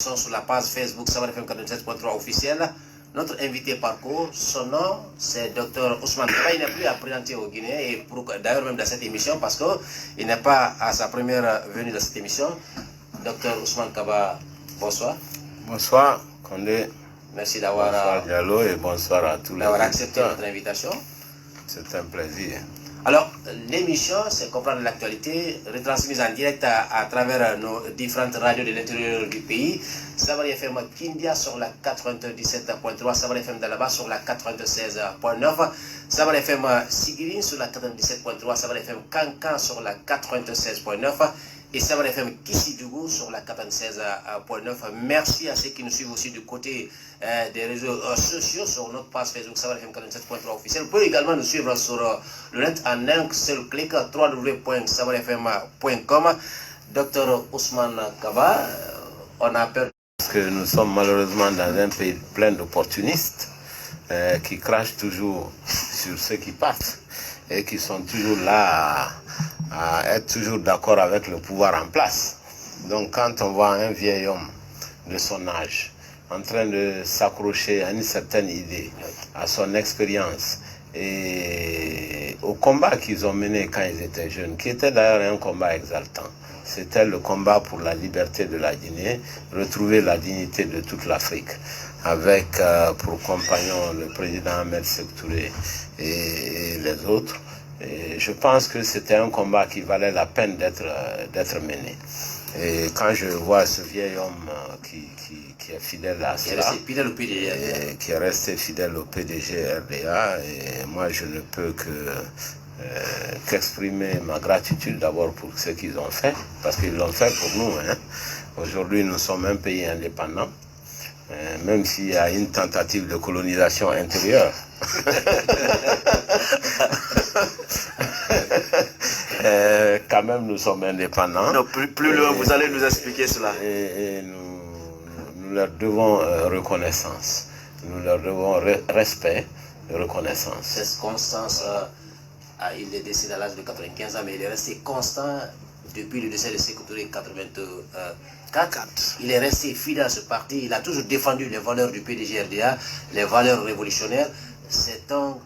Sur la page Facebook Sabar FM 97.3 officielle. Notre invité parcours, son nom c'est Dr Ousmane Kaba. Il n'est plus à présenter au Guinée et d'ailleurs même dans cette émission parce qu'il n'est pas à sa première venue dans cette émission. Dr Ousmane Kaba, bonsoir. Bonsoir Condé. Merci d'avoir bonsoir Diallo et bonsoir à tous les accepté notre invitation. C'est un plaisir. Alors, l'émission, c'est comprendre l'actualité, retransmise en direct à travers nos différentes radios de l'intérieur du pays. Sabar FM Kindia sur la 97.3, Sabar FM Dalaba sur la 96.9, Sabar FM Sigirin sur la 97.3, Sabar FM Kankan sur la 96.9 et Sabar FM Kissidougou sur la 96.9. Merci à ceux qui nous suivent aussi du côté des réseaux sociaux sur notre page Facebook Sabar FM 47.3 officiel. Vous pouvez également nous suivre sur le net en un seul clic www.sabarfm.com. Dr Ousmane Kaba, on a peur que nous sommes malheureusement dans un pays plein d'opportunistes qui crachent toujours sur ceux qui partent et qui sont toujours là à être toujours d'accord avec le pouvoir en place. Donc quand on voit un vieil homme de son âge en train de s'accrocher à une certaine idée, à son expérience et au combat qu'ils ont mené quand ils étaient jeunes, qui était d'ailleurs un combat exaltant. C'était le combat pour la liberté de la Guinée, retrouver la dignité de toute l'Afrique, avec pour compagnon le président Ahmed Sékou Touré et les autres. Et je pense que c'était un combat qui valait la peine d'être mené. Et quand je vois ce vieil homme qui est fidèle à cela, qui est resté fidèle au PDG RDA, et moi je ne peux qu'exprimer ma gratitude d'abord pour ce qu'ils ont fait, parce qu'ils l'ont fait pour nous. Aujourd'hui, nous sommes un pays indépendant, même s'il y a une tentative de colonisation intérieure. Quand même, nous sommes indépendants. Non, plus loin, vous allez nous expliquer cela. Et nous leur devons reconnaissance. Nous leur devons respect et reconnaissance. Cette constance, il est décédé à l'âge de 95 ans, mais il est resté constant depuis le décès de Sékou Touré en 84. Il est resté fidèle à ce parti. Il a toujours défendu les valeurs du PDG-RDA, les valeurs révolutionnaires. C'est un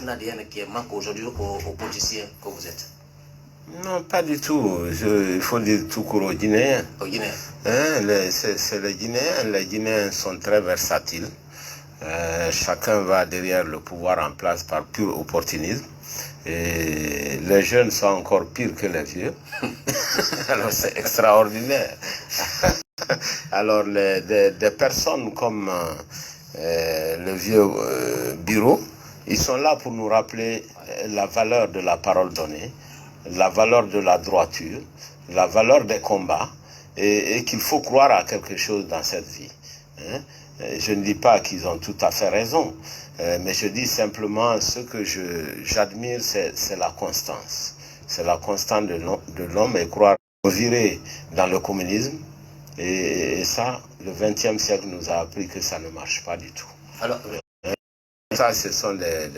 ADN qui manque aujourd'hui aux politiciens que vous êtes. Non, pas du tout. Il faut dire tout court aux Guinéens. Aux Guinéens. C'est les Guinéens. Les Guinéens sont très versatiles. Chacun va derrière le pouvoir en place par pur opportunisme. Et les jeunes sont encore pires que les vieux. Alors c'est extraordinaire. Alors des personnes comme le vieux Bureau, ils sont là pour nous rappeler la valeur de la parole donnée, la valeur de la droiture, la valeur des combats, et qu'il faut croire à quelque chose dans cette vie. Je ne dis pas qu'ils ont tout à fait raison, mais je dis simplement ce que j'admire, c'est la constance. C'est la constance de l'homme et croire virer dans le communisme. Et ça, le XXe siècle nous a appris que ça ne marche pas du tout. Alors, ça, ce sont des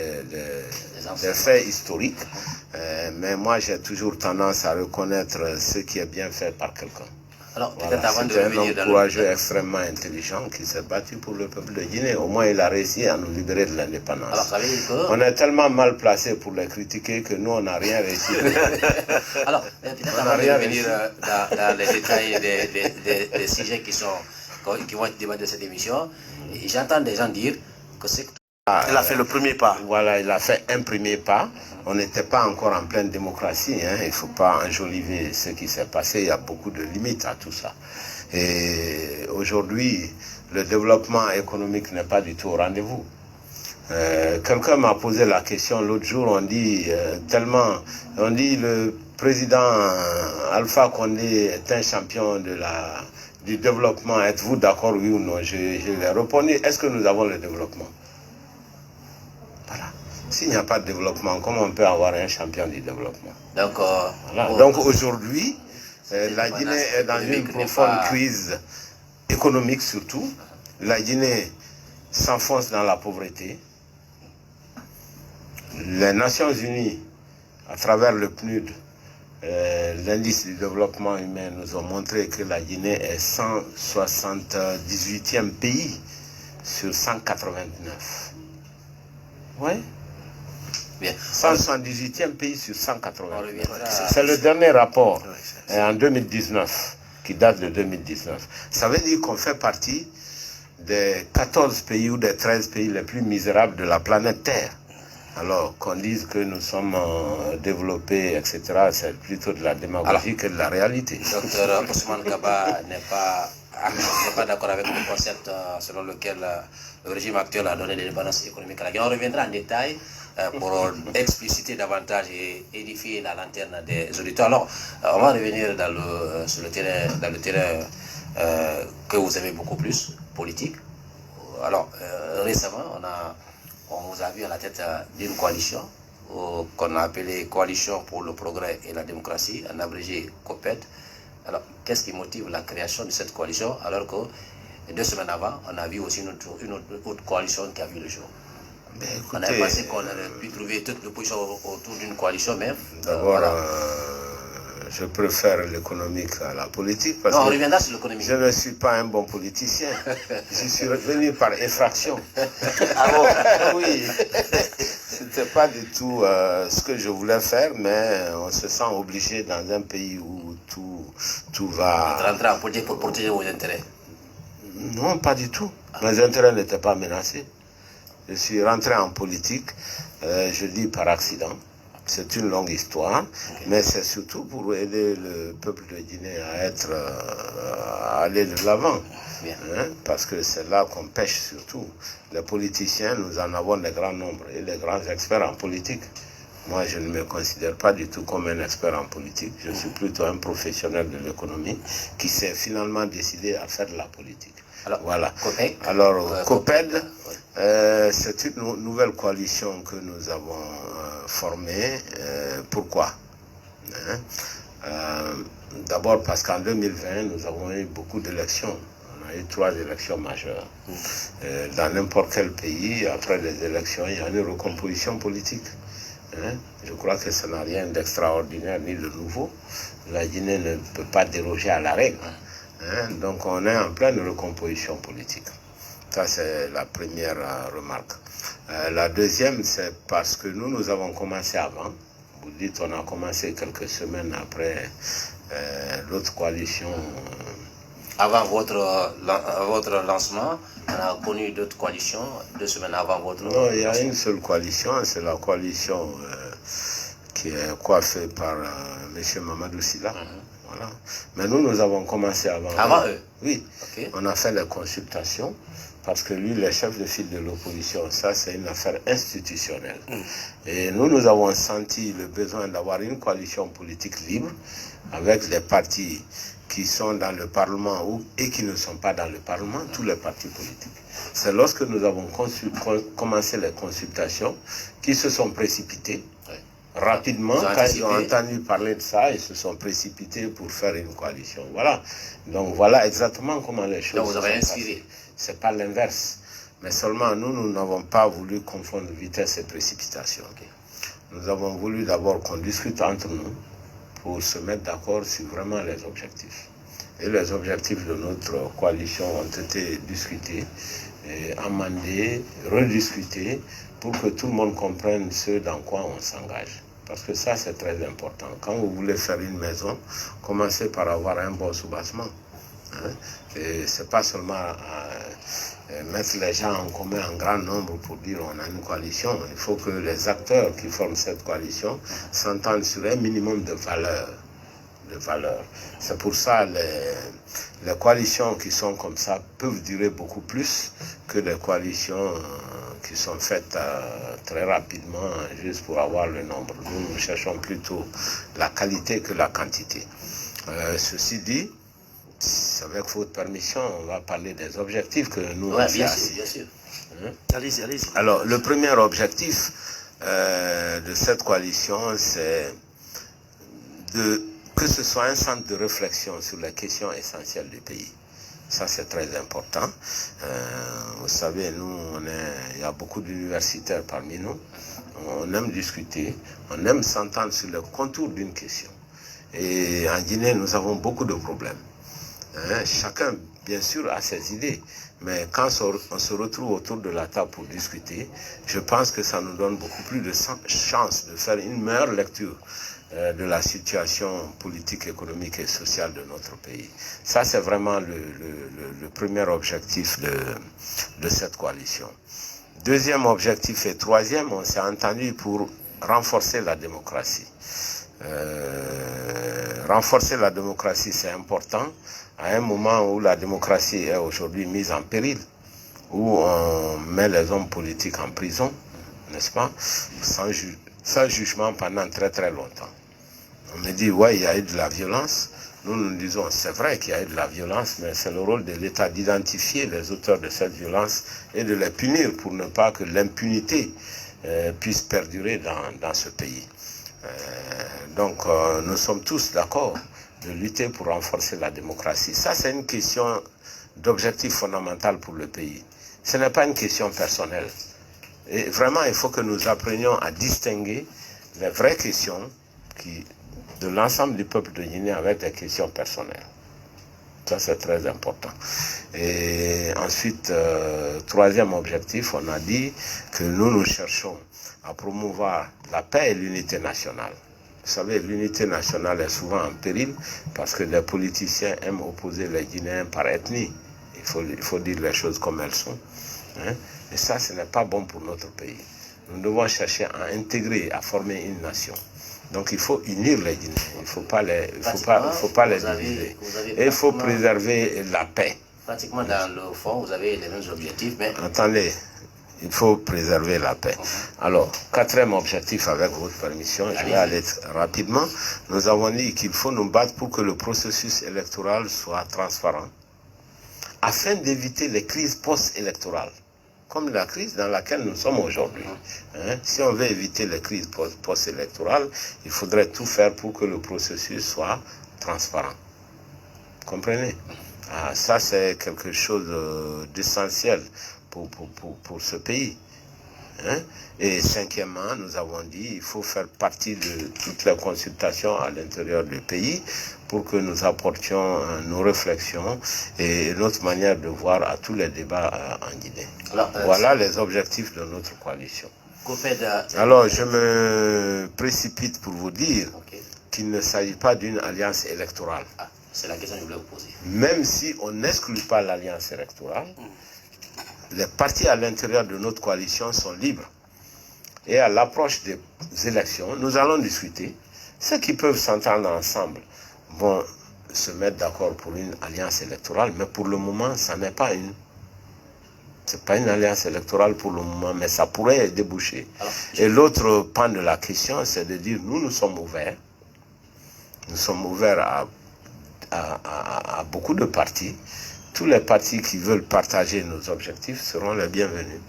faits historiques, mais moi j'ai toujours tendance à reconnaître ce qui est bien fait par quelqu'un. Alors, voilà, c'est un homme courageux, extrêmement intelligent, qui s'est battu pour le peuple de Guinée. Au moins, il a réussi à nous libérer de l'indépendance. On est tellement mal placé pour les critiquer que nous, on n'a rien réussi. Alors, peut-être avant de revenir dans les détails des sujets qui vont être débattus de cette émission, j'entends des gens dire que c'est... Il a fait le premier pas. Voilà, il a fait un premier pas. On n'était pas encore en pleine démocratie. Il ne faut pas enjoliver ce qui s'est passé. Il y a beaucoup de limites à tout ça. Et aujourd'hui, le développement économique n'est pas du tout au rendez-vous. Quelqu'un m'a posé la question l'autre jour. On dit le président Alpha Condé est un champion du développement. Êtes-vous d'accord, oui ou non? Je lui ai répondu, est-ce que nous avons le développement? Voilà. S'il n'y a pas de développement, comment on peut avoir un champion du développement? Donc, voilà. Donc aujourd'hui, la Guinée est dans une profonde crise économique surtout. La Guinée s'enfonce dans la pauvreté. Les Nations Unies, à travers le PNUD, L'indice du développement humain nous a montré que la Guinée est 178e pays sur 189. Oui. Bien. 178e pays sur 189. C'est le dernier rapport en 2019, qui date de 2019. Ça veut dire qu'on fait partie des 14 pays ou des 13 pays les plus misérables de la planète Terre. Alors, qu'on dise que nous sommes développés, etc., c'est plutôt de la démagogie que de la réalité. Docteur Ousmane Kaba n'est pas d'accord avec le concept selon lequel le régime actuel a donné l'indépendance économique à la Guinée. On reviendra en détail pour expliciter davantage et édifier la lanterne des auditeurs. Alors, on va revenir sur le terrain que vous aimez beaucoup plus, politique. Alors, récemment, on vous a vu à la tête d'une coalition qu'on a appelée Coalition pour le progrès et la démocratie, en abrégé COPED. Alors, qu'est-ce qui motive la création de cette coalition alors que 2 semaines avant, on a vu aussi une autre coalition qui a vu le jour? Écoutez, on a pensé qu'on aurait pu trouver toute l'opposition autour d'une coalition même. D'abord, voilà. Je préfère l'économique à la politique parce non, on reviendra sur l'économique. Je ne suis pas un bon politicien. Je suis venu par effraction. Ah bon? Oui. C'était pas du tout ce que je voulais faire, mais on se sent obligé dans un pays où tout va... Rentrer en politique pour protéger vos intérêts? Non, pas du tout. Mes intérêts n'étaient pas menacés. Je suis rentré en politique, je dis par accident. C'est une longue histoire, mais c'est surtout pour aider le peuple de Guinée à aller de l'avant. Hein, parce que c'est là qu'on pêche surtout. Les politiciens, nous en avons de grands nombres et les grands experts en politique. Moi, je ne me considère pas du tout comme un expert en politique. Je suis plutôt un professionnel de l'économie qui s'est finalement décidé à faire de la politique. Alors, voilà. COPED, alors, COPED, c'est une nouvelle coalition que nous avons formée. Pourquoi? D'abord parce qu'en 2020, nous avons eu beaucoup d'élections. On a eu 3 élections majeures. Dans n'importe quel pays, après les élections, il y a une recomposition politique. Je crois que ça n'a rien d'extraordinaire ni de nouveau. La Guinée ne peut pas déroger à la règle. Donc on est en pleine recomposition politique. Ça, c'est la première remarque. La deuxième, c'est parce que nous avons commencé avant. Vous dites, on a commencé quelques semaines après l'autre coalition. Avant votre lancement, on a connu d'autres coalitions 2 semaines avant votre Non, il y a une seule coalition, c'est la coalition qui est coiffée par M. Mamadou Sylla. Voilà. Mais nous avons commencé avant. Avant eux? Oui. Okay. On a fait les consultations parce que lui, le chef de file de l'opposition, ça c'est une affaire institutionnelle. Et nous avons senti le besoin d'avoir une coalition politique libre avec les partis qui sont dans le Parlement et qui ne sont pas dans le Parlement, tous les partis politiques. C'est lorsque nous avons commencé les consultations qui se sont précipités. Rapidement, quand ils ont entendu parler de ça, ils se sont précipités pour faire une coalition. Voilà. Donc voilà exactement comment les choses vous avez inspiré. C'est pas l'inverse. Mais seulement nous n'avons pas voulu confondre vitesse et précipitation. Nous avons voulu d'abord qu'on discute entre nous pour se mettre d'accord sur vraiment les objectifs. Et les objectifs de notre coalition ont été discutés, et amendés, rediscutés, pour que tout le monde comprenne ce dans quoi on s'engage. Parce que ça, c'est très important. Quand vous voulez faire une maison, commencez par avoir un bon soubassement. Et c'est pas seulement mettre les gens en commun en grand nombre pour dire on a une coalition. Il faut que les acteurs qui forment cette coalition s'entendent sur un minimum de valeurs. C'est pour ça les coalitions qui sont comme ça peuvent durer beaucoup plus que les coalitions qui sont faites très rapidement juste pour avoir le nombre. Nous cherchons plutôt la qualité que la quantité. Ceci dit, avec votre permission, on va parler des objectifs que nous avons bien sûr. Allez-y. Alors, le premier objectif de cette coalition, c'est que ce soit un centre de réflexion sur les questions essentielles du pays. Ça, c'est très important. Vous savez, il y a beaucoup d'universitaires parmi nous. On aime discuter, on aime s'entendre sur le contour d'une question. Et en Guinée, nous avons beaucoup de problèmes. Hein? Chacun, bien sûr, a ses idées. Mais quand on se retrouve autour de la table pour discuter, je pense que ça nous donne beaucoup plus de chance de faire une meilleure lecture de la situation politique, économique et sociale de notre pays. Ça, c'est vraiment le premier objectif de cette coalition. Deuxième objectif et troisième, on s'est entendu pour renforcer la démocratie. Renforcer la démocratie, c'est important à un moment où la démocratie est aujourd'hui mise en péril, où on met les hommes politiques en prison, n'est-ce pas, sans jugement pendant très très longtemps. On me dit, ouais, il y a eu de la violence. Nous disons, c'est vrai qu'il y a eu de la violence, mais c'est le rôle de l'État d'identifier les auteurs de cette violence et de les punir pour ne pas que l'impunité puisse perdurer dans ce pays. Donc, nous sommes tous d'accord de lutter pour renforcer la démocratie. Ça, c'est une question d'objectif fondamental pour le pays. Ce n'est pas une question personnelle. Et vraiment, il faut que nous apprenions à distinguer les vraies questions de l'ensemble du peuple de Guinée avec des questions personnelles. Ça, c'est très important. Et ensuite, troisième objectif, on a dit que nous cherchons à promouvoir la paix et l'unité nationale. Vous savez, l'unité nationale est souvent en péril parce que les politiciens aiment opposer les Guinéens par ethnie. Il faut dire les choses comme elles sont. Hein? Et ça, ce n'est pas bon pour notre pays. Nous devons chercher à intégrer, à former une nation. Donc il faut unir les Guinéens, il ne faut pas les diviser. Et il faut préserver la paix. Pratiquement dans le fond, vous avez les mêmes objectifs, mais... Attendez, il faut préserver la paix. Alors, quatrième objectif, avec votre permission, je vais aller rapidement. Nous avons dit qu'il faut nous battre pour que le processus électoral soit transparent, afin d'éviter les crises post-électorales, comme la crise dans laquelle nous sommes aujourd'hui. Hein? Si on veut éviter les crises post-électorales, il faudrait tout faire pour que le processus soit transparent. Comprenez? Ça, c'est quelque chose d'essentiel pour ce pays. Hein? Et cinquièmement, nous avons dit qu'il faut faire partie de toutes les consultations à l'intérieur du pays pour que nous apportions nos réflexions et notre manière de voir à tous les débats en Guinée. Alors, voilà les objectifs de notre coalition. Alors, je me précipite pour vous dire qu'il ne s'agit pas d'une alliance électorale. C'est la question que je voulais vous poser. Même si on n'exclut pas l'alliance électorale, les partis à l'intérieur de notre coalition sont libres. Et à l'approche des élections, nous allons discuter. Ceux qui peuvent s'entendre ensemble vont se mettre d'accord pour une alliance électorale, mais pour le moment, ça n'est pas une. C'est pas une alliance électorale pour le moment, mais ça pourrait déboucher. Et l'autre pan de la question, c'est de dire, nous sommes ouverts. Nous sommes ouverts à beaucoup de partis. Tous les partis qui veulent partager nos objectifs seront les bienvenus.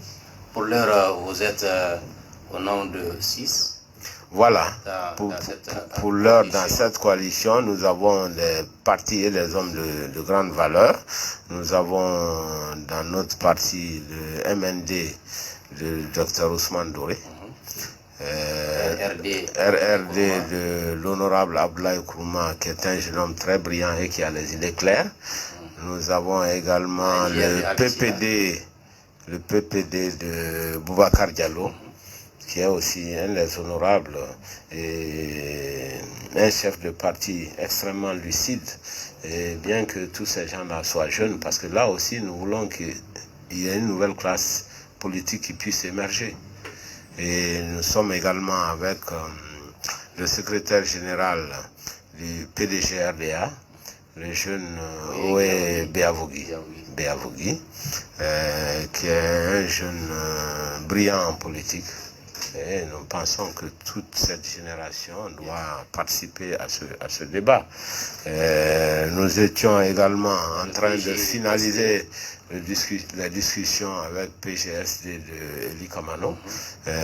Pour l'heure, vous êtes au nom de 6. Voilà. Pour l'heure, dans cette coalition, nous avons les partis et les hommes de grande valeur. Nous avons dans notre parti le MND, le Dr Ousmane Doré. RRD de l'honorable Abdoulaye Kourouma, qui est un jeune homme très brillant et qui a les idées claires. Nous avons également le PPD de Boubacar Diallo, qui est aussi un des honorables et un chef de parti extrêmement lucide, et bien que tous ces gens-là soient jeunes, parce que là aussi nous voulons qu'il y ait une nouvelle classe politique qui puisse émerger. Et nous sommes également avec le secrétaire général du PDG-RDA, le jeune Oé Béavogui, qui est un jeune brillant en politique. Et nous pensons que toute cette génération doit participer à ce débat. Nous étions également en train de finaliser les discussions avec PGSD de Eli Kamano,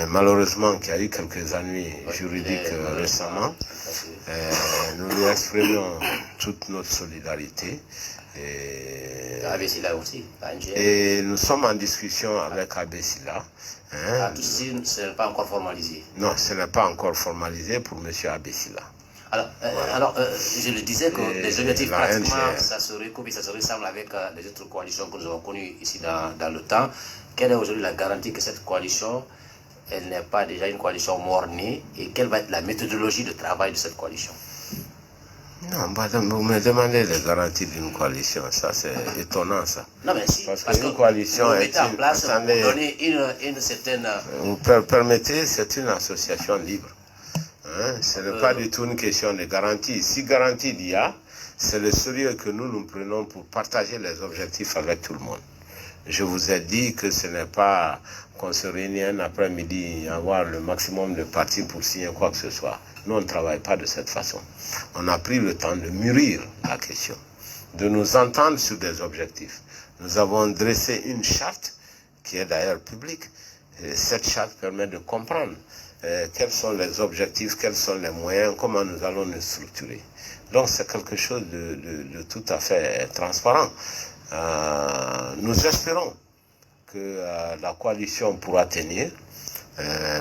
malheureusement qui a eu quelques ennuis juridiques récemment. Nous lui exprimons toute notre solidarité. Et nous sommes en discussion avec Abessila. Tout ceci, ce n'est pas encore formalisé. Non, ce n'est pas encore formalisé pour M. Abessila. Je le disais que Et les objectifs la pratiquement, NGR. ça se recoupe, ça se ressemble avec les autres coalitions que nous avons connues ici dans le temps. Quelle est aujourd'hui la garantie que cette coalition, elle n'est pas déjà une coalition mornée, et quelle va être la méthodologie de travail de cette coalition? Non, madame, vous me demandez les garanties d'une coalition, ça c'est étonnant ça. Non, mais si, Parce parce qu'une que coalition vous est mettez en place, vous attendez, donnez une certaine... vous permettez, c'est une association libre. Hein? Ce n'est pas du tout une question de garantie. Si garantie il y a, c'est le sérieux que nous prenons pour partager les objectifs avec tout le monde. Je vous ai dit que ce n'est pas qu'on se réunit un après-midi et avoir le maximum de partis pour signer quoi que ce soit. Nous, on ne travaille pas de cette façon. On a pris le temps de mûrir la question, de nous entendre sur des objectifs. Nous avons dressé une charte qui est d'ailleurs publique. Et cette charte permet de comprendre quels sont les objectifs, quels sont les moyens, comment nous allons nous structurer. Donc c'est quelque chose de tout à fait transparent. Nous espérons que la coalition pourra tenir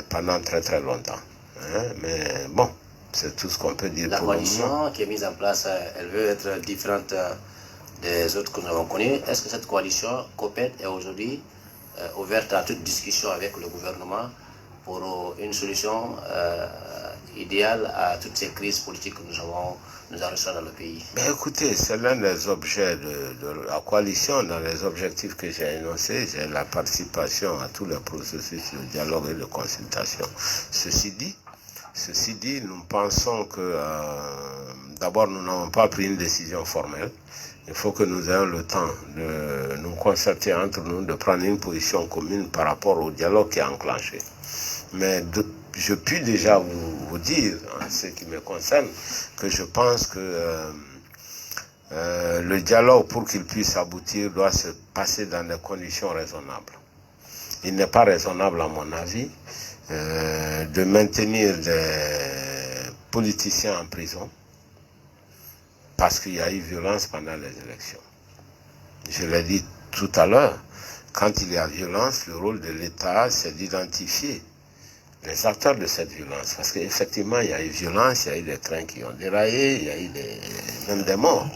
pendant très très longtemps. Hein? Mais bon, c'est tout ce qu'on peut dire La pour le moment. coalition qui est mise en place, elle veut être différente des autres que nous avons connues. Est-ce que cette coalition, COPED, est aujourd'hui ouverte à toute discussion avec le gouvernement pour une solution idéale à toutes ces crises politiques que nous enregistrées dans le pays? Ben écoutez, c'est l'un des objets de la coalition. Dans les objectifs que j'ai énoncés, j'ai la participation à tous les processus de dialogue et de consultation. Ceci dit, nous pensons que d'abord nous n'avons pas pris une décision formelle. Il faut que nous ayons le temps de nous concerter entre nous, de prendre une position commune par rapport au dialogue qui est enclenché. Mais je puis déjà vous dire, en ce qui me concerne, que je pense que le dialogue, pour qu'il puisse aboutir, doit se passer dans des conditions raisonnables. Il n'est pas raisonnable, à mon avis, de maintenir des politiciens en prison parce qu'il y a eu violence pendant les élections. Je l'ai dit tout à l'heure, quand il y a violence, le rôle de l'État, c'est d'identifier les acteurs de cette violence. Parce qu'effectivement, il y a eu violence, il y a eu des trains qui ont déraillé, il y a eu même des morts.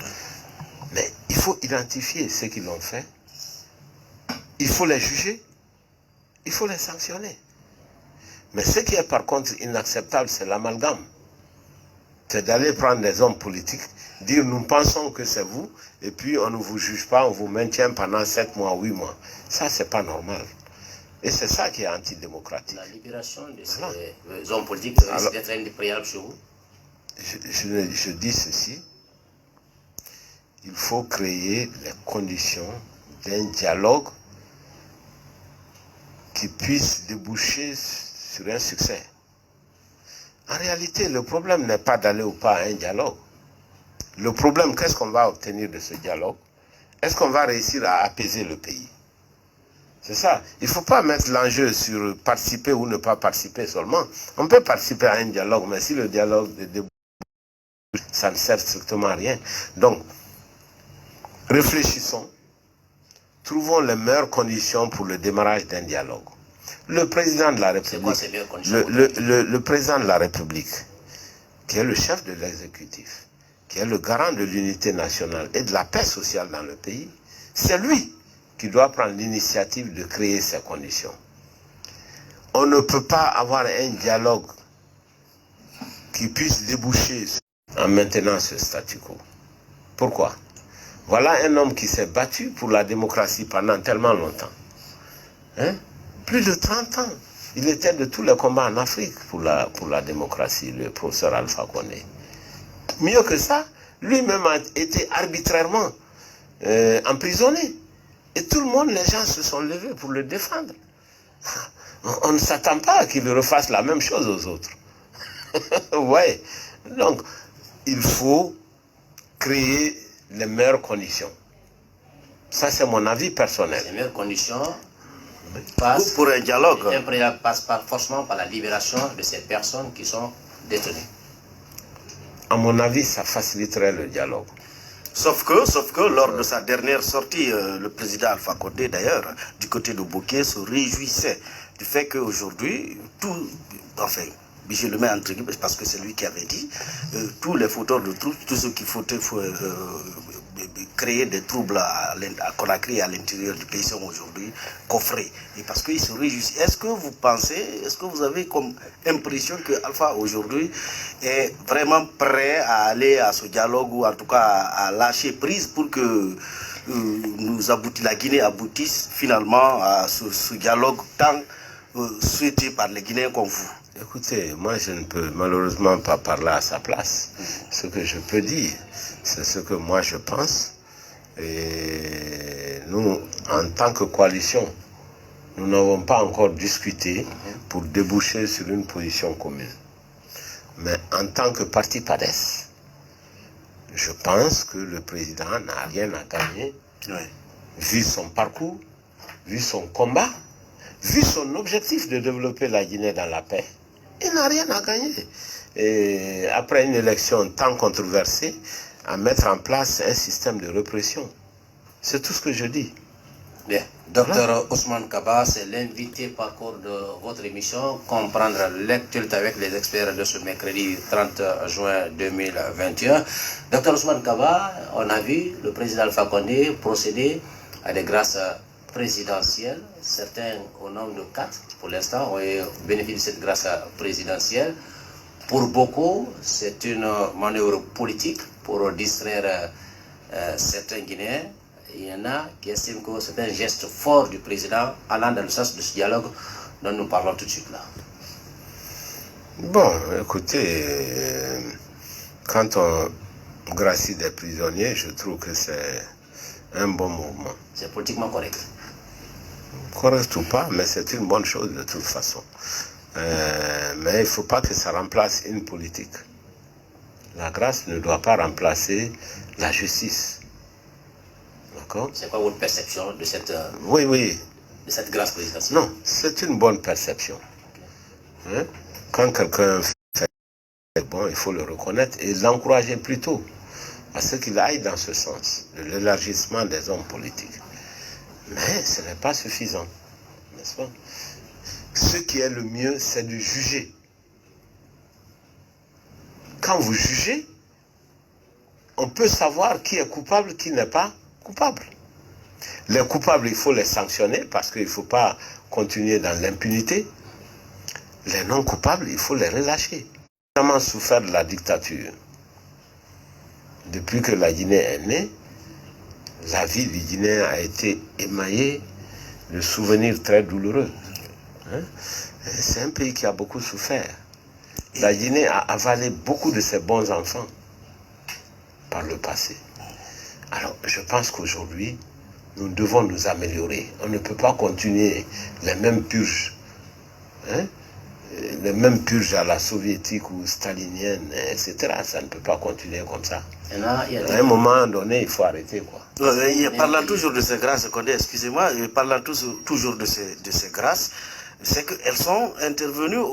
Mais il faut identifier ceux qui l'ont fait, il faut les juger, il faut les sanctionner. Mais ce qui est par contre inacceptable, c'est l'amalgame. C'est d'aller prendre des hommes politiques, dire nous pensons que c'est vous, et puis on ne vous juge pas, on vous maintient pendant 7 mois, 8 mois. Ça, c'est pas normal. Et c'est ça qui est antidémocratique. La libération de ces hommes politiques risque d'être un des préalables chez vous? Je dis ceci, il faut créer les conditions d'un dialogue qui puisse déboucher sur un succès. En réalité, le problème n'est pas d'aller ou pas à un dialogue. Le problème, qu'est-ce qu'on va obtenir de ce dialogue? Est-ce qu'on va réussir à apaiser le pays? C'est ça. Il ne faut pas mettre l'enjeu sur participer ou ne pas participer seulement. On peut participer à un dialogue, mais si le dialogue débouche, ça ne sert strictement à rien. Donc, réfléchissons. Trouvons les meilleures conditions pour le démarrage d'un dialogue. Le président de la République, le président de la République, qui est le chef de l'exécutif, qui est le garant de l'unité nationale et de la paix sociale dans le pays, c'est lui qui doit prendre l'initiative de créer ces conditions. On ne peut pas avoir un dialogue qui puisse déboucher en maintenant ce statu quo. Pourquoi? Voilà un homme qui s'est battu pour la démocratie pendant tellement longtemps. Hein? Plus de 30 ans. Il était de tous les combats en Afrique pour la démocratie, le professeur Alpha Condé. Mieux que ça, lui-même a été arbitrairement emprisonné. Et tout le monde, les gens se sont levés pour le défendre. On ne s'attend pas à qu'il refasse la même chose aux autres. Ouais. Donc, il faut créer les meilleures conditions. Ça, c'est mon avis personnel. Les meilleures conditions passent pour un dialogue. Passe pas forcément par la libération de ces personnes qui sont détenues. À mon avis, ça faciliterait le dialogue. Sauf que lors de sa dernière sortie, le président Alpha Condé, d'ailleurs, du côté de Bouquet, se réjouissait du fait qu'aujourd'hui, je le mets entre guillemets parce que c'est lui qui avait dit, tous les fauteurs de troubles, tous ceux qui créer des troubles qu'on a créés à l'intérieur du pays sont aujourd'hui coffrés. Et parce qu'ils se réjouissent. Est-ce que vous pensez, est-ce que vous avez comme impression que Alpha aujourd'hui est vraiment prêt à aller à ce dialogue ou en tout cas à lâcher prise pour que la Guinée aboutisse finalement à ce dialogue tant souhaité par les Guinéens comme vous? Écoutez, moi je ne peux malheureusement pas parler à sa place. Ce que je peux dire, c'est ce que moi je pense. Et nous, en tant que coalition, nous n'avons pas encore discuté pour déboucher sur une position commune. Mais en tant que parti PADES, je pense que le président n'a rien à gagner, vu son parcours, vu son combat, vu son objectif de développer la Guinée dans la paix. Il n'a rien à gagner. Et après une élection tant controversée, à mettre en place un système de répression. C'est tout ce que je dis. Bien. Docteur Ousmane Kaba, c'est l'invité parcours de votre émission, comprendre l'actualité avec les experts de ce mercredi 30 juin 2021. Docteur Ousmane Kaba, on a vu le président Alpha Condé procéder à des grâces présidentielles. Certains, au nombre de 4 pour l'instant, ont bénéficié de cette grâce présidentielle. Pour beaucoup, c'est une manœuvre politique pour distraire certains Guinéens. Il y en a qui estiment que c'est un geste fort du président allant dans le sens de ce dialogue dont nous parlons tout de suite là. Bon, écoutez, quand on gracie des prisonniers, je trouve que c'est un bon mouvement. C'est politiquement correct. Correct ou pas, mais c'est une bonne chose de toute façon. Mais il ne faut pas que ça remplace une politique. La grâce ne doit pas remplacer la justice. D'accord? C'est quoi votre perception de cette, oui. De cette grâce présidentielle? Non, c'est une bonne perception. Hein? Quand quelqu'un fait bon, il faut le reconnaître et l'encourager plutôt à ce qu'il aille dans ce sens, de l'élargissement des hommes politiques. Mais ce n'est pas suffisant, n'est-ce pas? Ce qui est le mieux, c'est de juger. Quand vous jugez, on peut savoir qui est coupable, qui n'est pas coupable. Les coupables, il faut les sanctionner parce qu'il ne faut pas continuer dans l'impunité. Les non coupables, il faut les relâcher. J'ai vraiment souffert de la dictature. Depuis que la Guinée est née, la vie du Guinéen a été émaillée de souvenirs très douloureux. Hein? C'est un pays qui a beaucoup souffert. La Guinée a avalé beaucoup de ses bons enfants par le passé. Alors, je pense qu'aujourd'hui, nous devons nous améliorer. On ne peut pas continuer les mêmes purges. Hein? Les mêmes purges à la soviétique ou stalinienne, etc. Ça ne peut pas continuer comme ça. À un moment donné, il faut arrêter, quoi. Parlant toujours de ces grâces, excusez-moi, parlant toujours de ces grâces, c'est qu'elles sont intervenues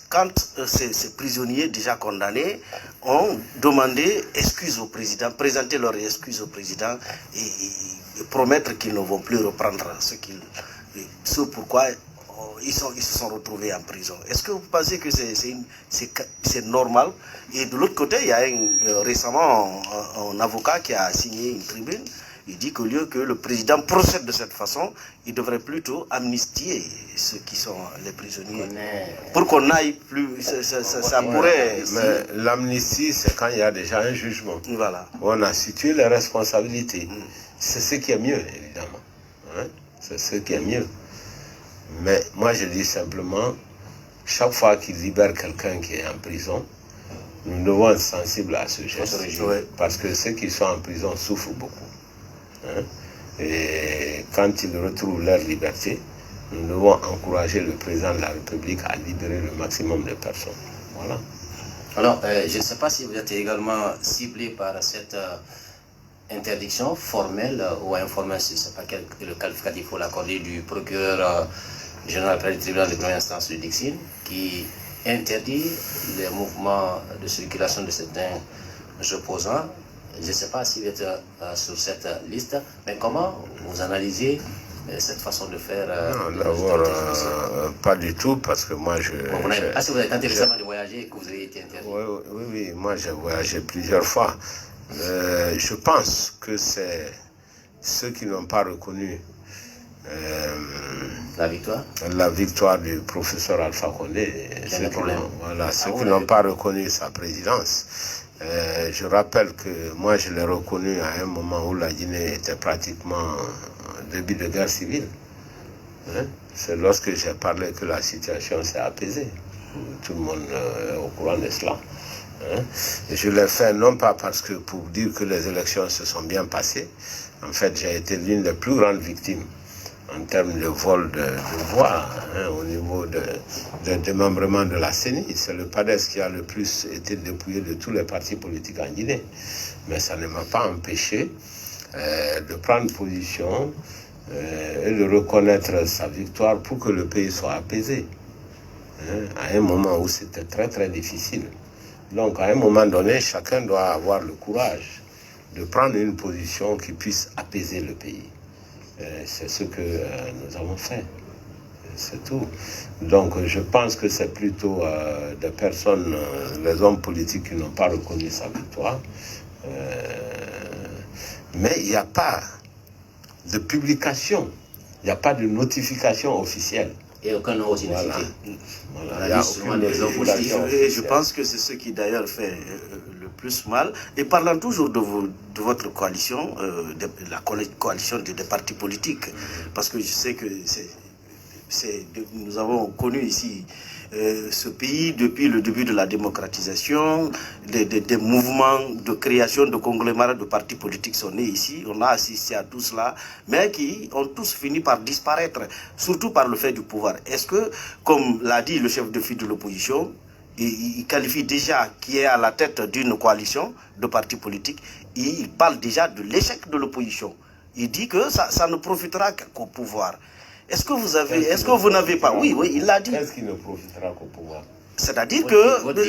quand ces prisonniers déjà condamnés ont demandé excuse au président, présenter leurs excuses au président et promettre qu'ils ne vont plus reprendre ce pourquoi ils se sont retrouvés en prison. Est-ce que vous pensez que c'est normal? Et de l'autre côté, il y a récemment un avocat qui a signé une tribune. Il dit qu'au lieu que le président procède de cette façon, il devrait plutôt amnistier ceux qui sont les prisonniers. Pour qu'on n'aille plus, ça pourrait... Mais l'amnistie, c'est quand il y a déjà un jugement. Voilà. On a situé les responsabilités. C'est ce qui est mieux, évidemment. Hein? C'est ce qui est mieux. Mais moi, je dis simplement, chaque fois qu'il libère quelqu'un qui est en prison, nous devons être sensibles à ce geste. Parce que ceux qui sont en prison souffrent beaucoup. Hein? Et quand ils retrouvent leur liberté, nous devons encourager le président de la République à libérer le maximum de personnes. Voilà. Alors, je ne sais pas si vous êtes également ciblé par cette interdiction formelle ou informelle, je ne sais pas quel le qualificatif faut l'accorder, du procureur général près du tribunal de première instance de Dixine, qui interdit les mouvements de circulation de certains opposants. Je ne sais pas si vous êtes sur cette liste, mais comment vous analysez cette façon de faire? Non, d'abord, pas du tout, parce que moi, je... Est-ce que vous avez tenté récemment de voyager et que vous avez été interdit? Oui, moi j'ai voyagé plusieurs fois. Je pense que c'est ceux qui n'ont pas reconnu la victoire du professeur Alpha Condé, ceux qui n'ont pas reconnu sa présidence. Je rappelle que moi je l'ai reconnu à un moment où la Guinée était pratiquement en début de guerre civile. C'est lorsque j'ai parlé que la situation s'est apaisée. Tout le monde est au courant de cela. Et je l'ai fait non pas parce que pour dire que les élections se sont bien passées. En fait, j'ai été l'une des plus grandes victimes en termes de vol de voix au niveau de démembrement de la CENI. C'est le PADES qui a le plus été dépouillé de tous les partis politiques en Guinée. Mais ça ne m'a pas empêché de prendre position et de reconnaître sa victoire pour que le pays soit apaisé. À un moment où c'était très très difficile. Donc à un moment donné, chacun doit avoir le courage de prendre une position qui puisse apaiser le pays. C'est ce que nous avons fait. C'est tout. Donc je pense que c'est plutôt des personnes, les hommes politiques qui n'ont pas reconnu sa victoire. Mais il n'y a pas de publication, il n'y a pas de notification officielle. Et aucun nom aussi Voilà. Il y a aucune notification. Et je pense que c'est ce qui d'ailleurs fait le plus mal. Et parlant toujours de votre coalition, de la coalition des partis politiques, parce que je sais que nous avons connu ici ce pays depuis le début de la démocratisation, des mouvements de création de conglomérats de partis politiques sont nés ici. On a assisté à tout cela, mais qui ont tous fini par disparaître, surtout par le fait du pouvoir. Est-ce que, comme l'a dit le chef de file de l'opposition, il qualifie déjà qui est à la tête d'une coalition de partis politiques, il parle déjà de l'échec de l'opposition. Il dit que ça ne profitera qu'au pouvoir. Est-ce que vous avez, est-ce que vous n'avez pas, oui, il l'a dit. Est-ce qu'il ne profitera qu'au pouvoir? C'est-à-dire que votre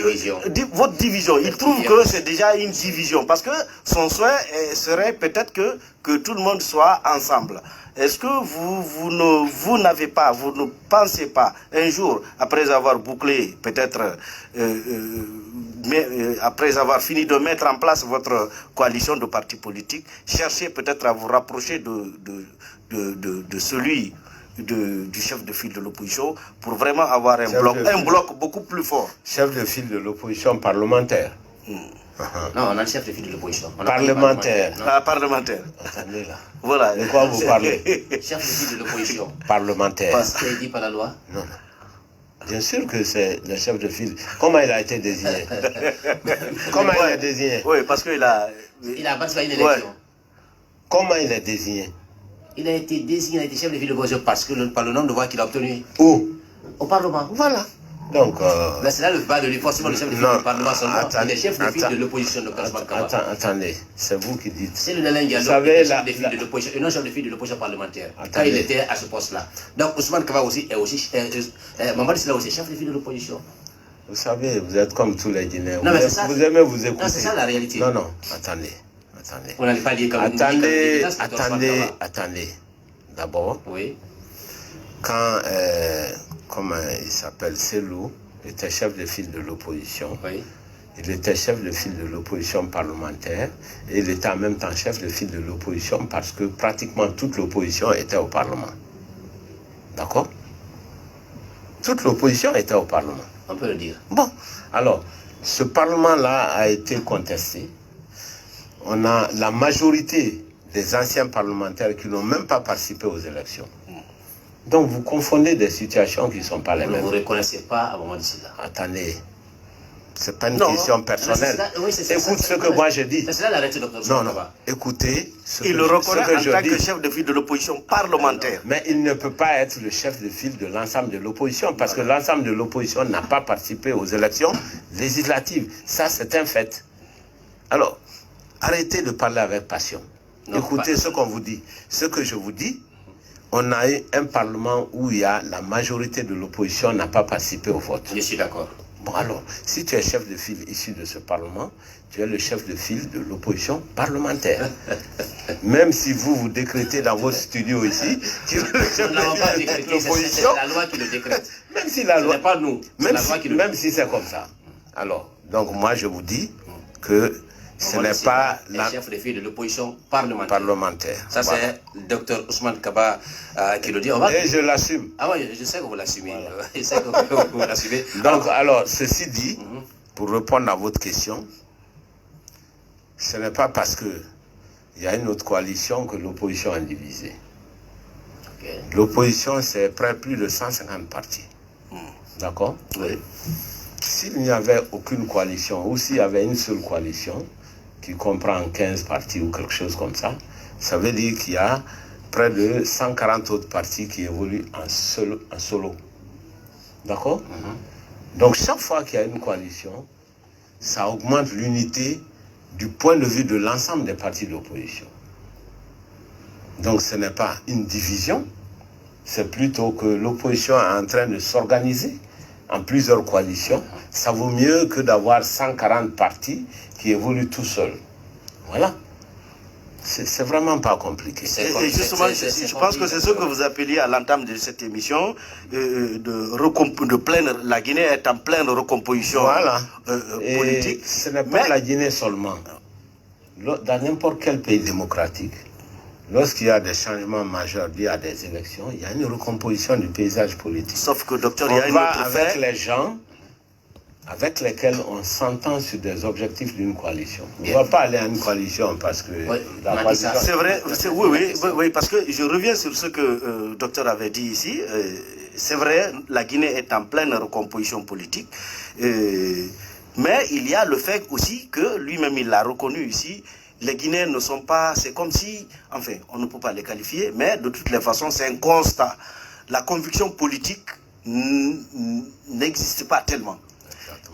division, il trouve que c'est déjà une division, parce que son souhait serait peut-être que tout le monde soit ensemble. Est-ce que vous n'avez pas, vous ne pensez pas, un jour, après avoir bouclé, peut-être, après avoir fini de mettre en place votre coalition de partis politiques, chercher peut-être à vous rapprocher de celui du chef de file de l'opposition pour vraiment avoir un bloc beaucoup plus fort. Chef de file de l'opposition parlementaire. Non, on a le chef de file de l'opposition. Parlementaire. Parlementaire. Attendez là. Voilà. De quoi vous parlez? Chef de file de l'opposition. Parlementaire. Parce qu'il est dit par la loi. Non. Bien sûr que c'est le chef de file. Comment il a été désigné? Comment il est désigné? Oui, parce qu'il a... Il a participé à une élection. Ouais. Comment il est désigné? Il a été désigné, il a été chef de file de l'opposition parce que par le nombre de voix qu'il a obtenu. Où? Au Parlement. Voilà. Donc... Mais c'est là le bas de lui, forcément le chef de file du Parlement seulement. Il est chef de file de l'opposition de Kasman Kaba. Attendez, c'est vous qui dites. C'est le Nalin Diallo qui est chef de file de l'opposition, et non chef de file de l'opposition parlementaire, quand il était à ce poste-là. Donc Ousmane Kaba aussi est aussi, Mamadou Silla aussi chef de file de l'opposition. Vous savez, vous êtes comme tous les Guinéens. Non, mais c'est ça. Vous aimez vous écouter. Non, c'est ça la réalité. Non, attendez. On n'allait pas dire comme Attendez. D'abord, oui. Quand, comment il s'appelle, Selou était chef de file de l'opposition. Oui. Il était chef de file de l'opposition parlementaire et il était en même temps chef de file de l'opposition parce que pratiquement toute l'opposition était au Parlement. D'accord? Toute l'opposition était au Parlement. On peut le dire. Bon, alors, ce Parlement-là a été contesté. On a la majorité des anciens parlementaires qui n'ont même pas participé aux élections. Donc vous confondez des situations qui ne sont pas les mêmes. Vous ne reconnaissez pas à Mamadou Silla. Attendez, ce n'est pas une question personnelle. Écoute ce que moi je dis. C'est là la réalité, docteur. Non, écoutez ce il que, le reconnaît ce que en tant je que dis. chef de file de l'opposition parlementaire. Mais il ne peut pas être le chef de file de l'ensemble de l'opposition parce que l'ensemble de l'opposition n'a pas participé aux élections législatives. Ça, c'est un fait. Alors, arrêtez de parler avec passion. Non, écoutez ce qu'on vous dit. Ce que je vous dis, on a eu un parlement où il y a la majorité de l'opposition n'a pas participé au vote. Je suis d'accord. Bon alors, si tu es chef de file issu de ce Parlement, tu es le chef de file de l'opposition parlementaire. Même si vous décrétez dans votre studio ici que le chef Nous n'avons pas de file est décrété, l'opposition, c'est la loi qui le décrète. même si la loi, Ce n'est pas nous, c'est la loi qui le même si c'est comme ça. Alors, donc moi je vous dis que ce n'est pas la chef de file de l'opposition parlementaire. Ça, Voilà. c'est le docteur Ousmane Kaba qui le dit. Et je l'assume. Ah oui, je sais que vous l'assumez. Voilà. Je sais que vous l'assumez. Donc, alors, ceci dit, pour répondre à votre question, ce n'est pas parce qu'il y a une autre coalition que l'opposition est divisée. Okay. L'opposition, c'est près plus de 150 partis. D'accord? Oui. S'il n'y avait aucune coalition, ou s'il y avait une seule coalition, qui comprend 15 partis ou quelque chose comme ça, ça veut dire qu'il y a près de 140 autres partis qui évoluent en solo. D'accord? Donc chaque fois qu'il y a une coalition, ça augmente l'unité du point de vue de l'ensemble des partis d'opposition. Donc ce n'est pas une division, c'est plutôt que l'opposition est en train de s'organiser en plusieurs coalitions. Ça vaut mieux que d'avoir 140 partis qui évoluent tout seuls. Voilà. C'est vraiment pas compliqué. Et justement, je pense que c'est ce que vous appeliez à l'entame de cette émission, de plaindre, la Guinée est en pleine recomposition politique. Et ce n'est pas la Guinée seulement. Dans n'importe quel pays démocratique, lorsqu'il y a des changements majeurs liés à des élections, il y a une recomposition du paysage politique. Sauf que, docteur, on il y a une va autre avec les gens avec lesquels on s'entend sur des objectifs d'une coalition. On ne va pas aller à une coalition parce que... Oui, coalition... C'est vrai, oui, parce que je reviens sur ce que le docteur avait dit ici. C'est vrai, la Guinée est en pleine recomposition politique. Mais il y a le fait aussi que lui-même, il l'a reconnu ici, les Guinéens ne sont pas... C'est comme si... Enfin, on ne peut pas les qualifier, mais de toutes les façons, c'est un constat. La conviction politique n'existe pas tellement.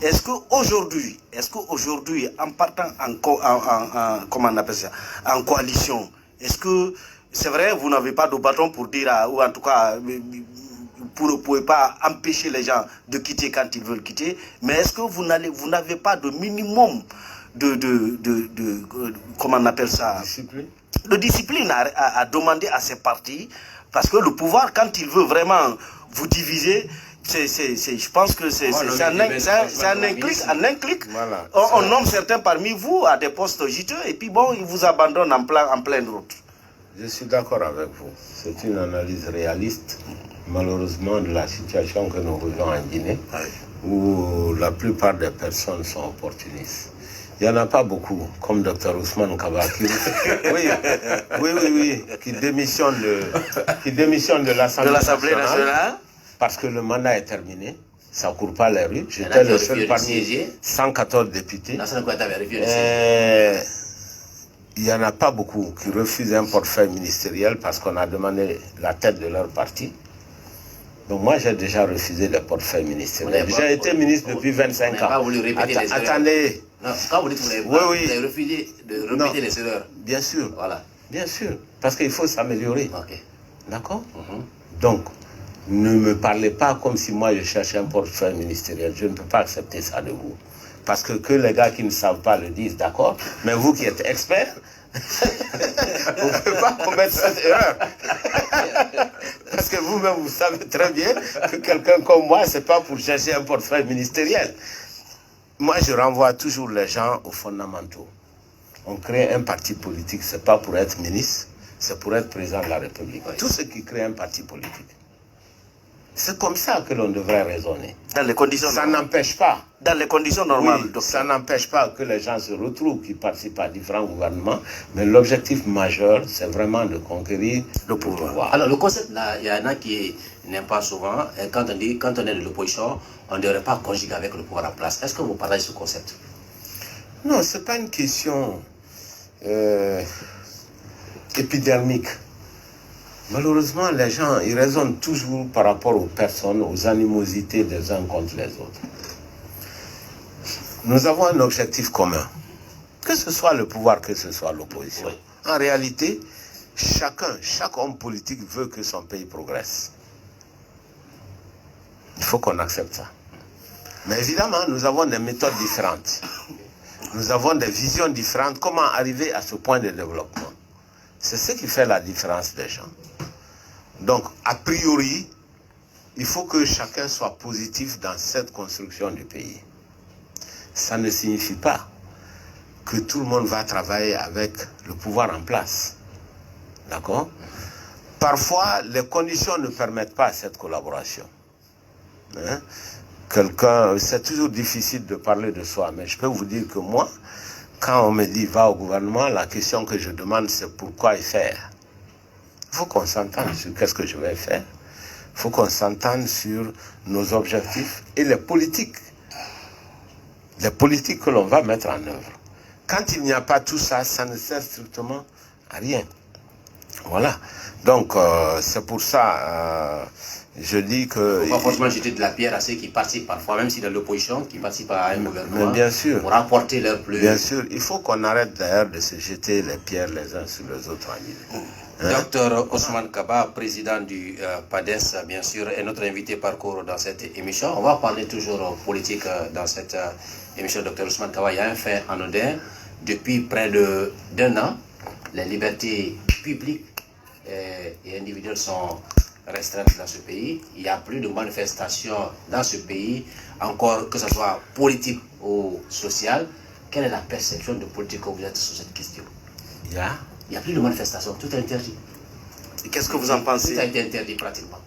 Est-ce qu'aujourd'hui, en partant comment on appelle ça, en coalition, est-ce que c'est vrai, vous n'avez pas de bâton pour dire, ou en tout cas, vous ne pouvez pas empêcher les gens de quitter quand ils veulent quitter, mais est-ce que vous n'avez pas de minimum comment on appelle ça, de discipline à demander à ces partis, parce que le pouvoir, quand il veut vraiment vous diviser, je pense que c'est un clic. Voilà, on nomme certains parmi vous à des postes juteux et puis bon, ils vous abandonnent en pleine route. Je suis d'accord avec vous. C'est une analyse réaliste, malheureusement, de la situation que nous vivons en Guinée, où la plupart des personnes sont opportunistes. Il n'y en a pas beaucoup, comme Dr Ousmane Kaba, qui démissionne de l'Assemblée nationale. Parce que le mandat est terminé, ça ne court pas les rues. J'étais le seul parmi 114 députés. Il n'y en a pas beaucoup qui refusent un portefeuille ministériel parce qu'on a demandé la tête de leur parti. Donc moi, j'ai déjà refusé le portefeuille ministériel. J'ai été ministre depuis 25 ans. Attendez. Non, quand vous dites que vous avez refusé de répéter les erreurs. Bien sûr. Voilà. Bien sûr. Parce qu'il faut s'améliorer. Okay. D'accord? Donc, ne me parlez pas comme si moi je cherchais un portefeuille ministériel. Je ne peux pas accepter ça de vous. Parce que les gars qui ne savent pas le disent, d'accord. Mais vous qui êtes expert, vous ne pouvez pas commettre cette erreur. Parce que vous-même, vous savez très bien que quelqu'un comme moi, ce n'est pas pour chercher un portefeuille ministériel. Moi, je renvoie toujours les gens aux fondamentaux. On crée un parti politique, ce n'est pas pour être ministre, c'est pour être président de la République. Tous ceux qui créent un parti politique. C'est comme ça que l'on devrait raisonner. Dans les conditions ça n'empêche pas. Dans les conditions normales. Oui, ça n'empêche pas que les gens se retrouvent, qui participent à différents gouvernements. Mais l'objectif majeur, c'est vraiment de conquérir le pouvoir. Alors le concept, là, il y en a qui n'aiment pas souvent. Quand on dit, quand on est de l'opposition, on ne devrait pas conjuguer avec le pouvoir en place. Est-ce que vous partagez ce concept? Non, ce n'est pas une question épidermique. Malheureusement, les gens, ils raisonnent toujours par rapport aux personnes, aux animosités des uns contre les autres. Nous avons un objectif commun, que ce soit le pouvoir, que ce soit l'opposition. Oui. En réalité, chaque homme politique veut que son pays progresse. Il faut qu'on accepte ça. Mais évidemment, nous avons des méthodes différentes. Nous avons des visions différentes. Comment arriver à ce point de développement? C'est ce qui fait la différence des gens. Donc, a priori, il faut que chacun soit positif dans cette construction du pays. Ça ne signifie pas que tout le monde va travailler avec le pouvoir en place. D'accord? Parfois, les conditions ne permettent pas cette collaboration. Hein? C'est toujours difficile de parler de soi, mais je peux vous dire que moi, quand on me dit va au gouvernement, la question que je demande c'est pourquoi y faire. Il faut qu'on s'entende sur qu'est-ce que je vais faire. Il faut qu'on s'entende sur nos objectifs et les politiques que l'on va mettre en œuvre. Quand il n'y a pas tout ça, ça ne sert strictement à rien. Voilà. Donc, c'est pour ça, je dis que... Il ne faut pas forcément jeter de la pierre à ceux qui participent parfois, même si dans l'opposition, qui participent à un gouvernement, mais bien sûr, pour apporter leur plus... Bien sûr, il faut qu'on arrête d'ailleurs de se jeter les pierres les uns sur les autres. Docteur Ousmane Kaba, président du PADES, bien sûr, est notre invité parcours dans cette émission. On va parler toujours politique dans cette émission. Docteur Ousmane Kaba, il y a un fait anodin. Depuis près d'un an, les libertés publiques et individuelles sont restreintes dans ce pays. Il n'y a plus de manifestations dans ce pays, encore que ce soit politique ou sociale. Quelle est la perception de politique que vous êtes sur cette question? Il n'y a plus de manifestations, tout est interdit. Et qu'est-ce que vous en pensez? Tout a été interdit pratiquement.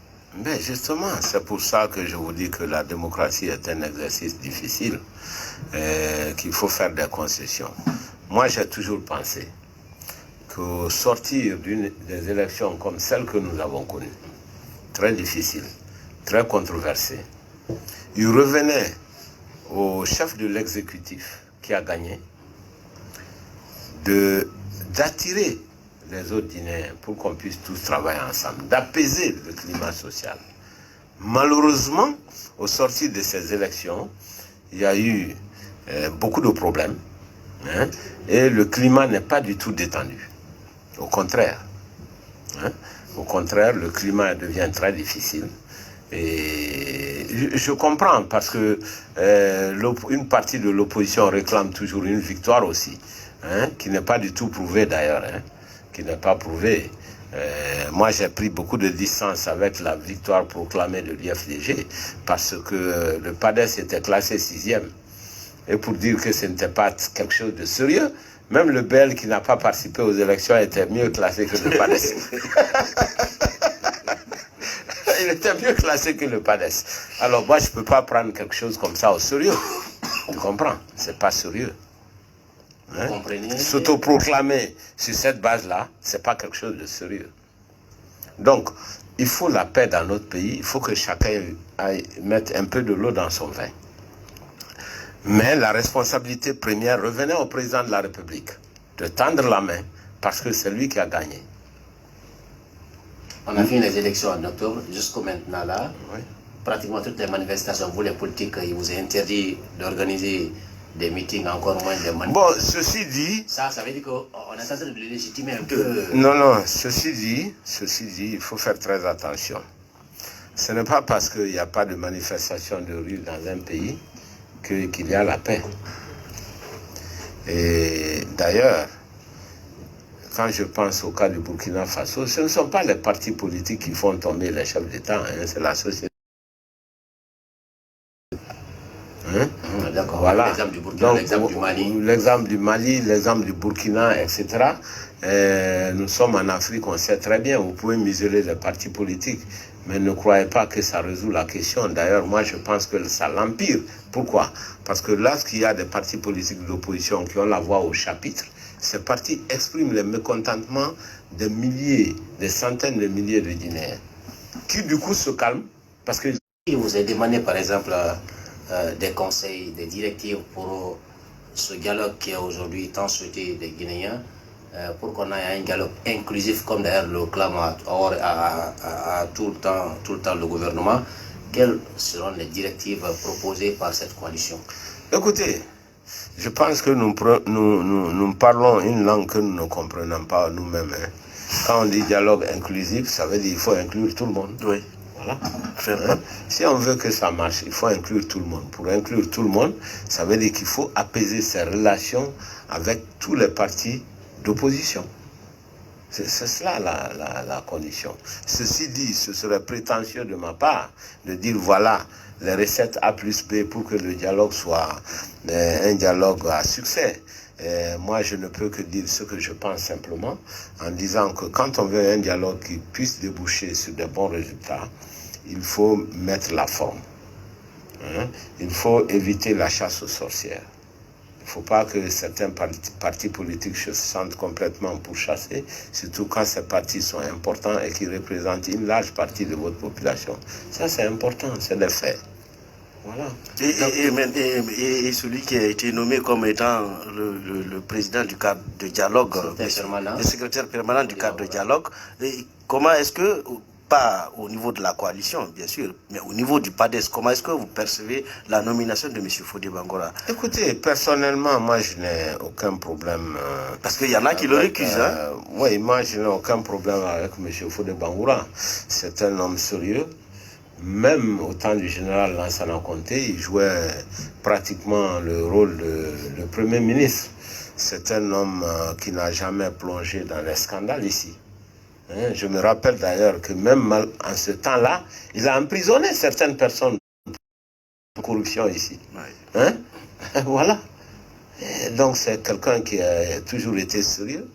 Mais justement, c'est pour ça que je vous dis que la démocratie est un exercice difficile, qu'il faut faire des concessions. Moi, j'ai toujours pensé qu'au sortir des élections comme celles que nous avons connues, très difficiles, très controversées, il revenait au chef de l'exécutif qui a gagné d'attirer les autres Guinéens pour qu'on puisse tous travailler ensemble, d'apaiser le climat social. Malheureusement, au sortir de ces élections, il y a eu beaucoup de problèmes, hein, et le climat n'est pas du tout détendu. Au contraire. Hein, au contraire, le climat devient très difficile. Et je comprends parce que une partie de l'opposition réclame toujours une victoire aussi, hein, qui n'est pas du tout prouvée d'ailleurs, hein, qui n'est pas prouvée. Moi, j'ai pris beaucoup de distance avec la victoire proclamée de l'IFDG parce que le PADES était classé 6e. Et pour dire que ce n'était pas quelque chose de sérieux, même le BEL qui n'a pas participé aux élections était mieux classé que le PADES. Il était mieux classé que le PADES. Alors moi, je ne peux pas prendre quelque chose comme ça au sérieux. Tu comprends? C'est pas sérieux. Hein? S'autoproclamer sur cette base-là, c'est pas quelque chose de sérieux. Donc, il faut la paix dans notre pays. Il faut que chacun aille mettre un peu de l'eau dans son vin. Mais la responsabilité première revenait au président de la République de tendre la main parce que c'est lui qui a gagné. On a fait les élections en octobre, jusqu'au maintenant là. Oui. Pratiquement toutes les manifestations, vous les politiques, il vous est interdit d'organiser des meetings, encore moins des manifestations. Bon, ceci dit... Ça veut dire qu'on est en train de légitimer un peu... Non, ceci dit, il faut faire très attention. Ce n'est pas parce qu'il n'y a pas de manifestation de rue dans un pays qu'il y a la paix. Et d'ailleurs, quand je pense au cas du Burkina Faso, ce ne sont pas les partis politiques qui font tomber les chefs d'État, hein, c'est la société. Hein? D'accord, voilà. L'exemple du Burkina, l'exemple du Mali. L'exemple du Mali, l'exemple du Burkina, etc. Nous sommes en Afrique, on sait très bien, vous pouvez museler les partis politiques, mais ne croyez pas que ça résout la question. D'ailleurs, moi, je pense que ça l'empire. Pourquoi? Parce que lorsqu'il y a des partis politiques d'opposition qui ont la voix au chapitre, ces partis expriment le mécontentement des milliers, des centaines de milliers de Guinéens, qui du coup se calment parce que... Il vous a demandé, par exemple, des conseils, des directives pour ce dialogue qui est aujourd'hui tant souhaité des Guinéens, pour qu'on ait un dialogue inclusif, comme d'ailleurs le clame à tout le temps le gouvernement. Quelles seront les directives proposées par cette coalition? Écoutez, je pense que nous parlons une langue que nous ne comprenons pas nous-mêmes. Hein. Quand on dit dialogue inclusif, ça veut dire qu'il faut inclure tout le monde. Oui. Voilà. Si on veut que ça marche, il faut inclure tout le monde. Pour inclure tout le monde, ça veut dire qu'il faut apaiser ses relations avec tous les partis d'opposition. C'est cela la condition. Ceci dit, ce serait prétentieux de ma part de dire voilà les recettes A plus B pour que le dialogue soit un dialogue à succès. Moi, je ne peux que dire ce que je pense simplement en disant que quand on veut un dialogue qui puisse déboucher sur de bons résultats, il faut mettre la forme. Il faut éviter la chasse aux sorcières. Il ne faut pas que certains partis politiques se sentent complètement pourchassés, surtout quand ces partis sont importants et qui représentent une large partie de votre population. Ça, c'est important, c'est des faits. Voilà. Et celui qui a été nommé comme étant le président du cadre de dialogue, le secrétaire permanent du cadre de dialogue, comment est-ce que, pas au niveau de la coalition bien sûr, mais au niveau du PADES, comment est-ce que vous percevez la nomination de M. Fodé Bangura? Écoutez, personnellement, moi je n'ai aucun problème. Parce qu'il y en a qui le récusent. Oui, moi je n'ai aucun problème avec M. Fodé Bangura. C'est un homme sérieux. Même au temps du général Lansana Conté, il jouait pratiquement le rôle de Premier ministre. C'est un homme qui n'a jamais plongé dans les scandales ici. Je me rappelle d'ailleurs que même en ce temps-là, il a emprisonné certaines personnes pour corruption ici. Voilà. Et donc c'est quelqu'un qui a toujours été sérieux.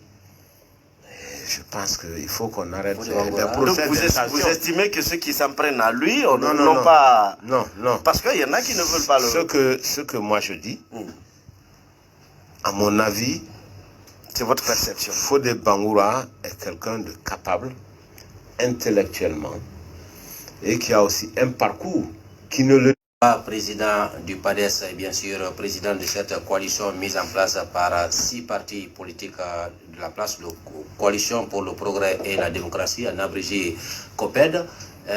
Je pense qu'il faut qu'on arrête les procès. Vous estimez que ceux qui s'en prennent à lui n'ont pas... Non. Parce qu'il y en a qui ne veulent pas le... Ce que moi je dis, à mon avis, c'est votre perception. Fodé Bangura est quelqu'un de capable, intellectuellement, et qui a aussi un parcours qui ne le... Président du PADES et bien sûr président de cette coalition mise en place par 6 partis politiques de la place, la Coalition pour le progrès et la démocratie, en abrégé COPED.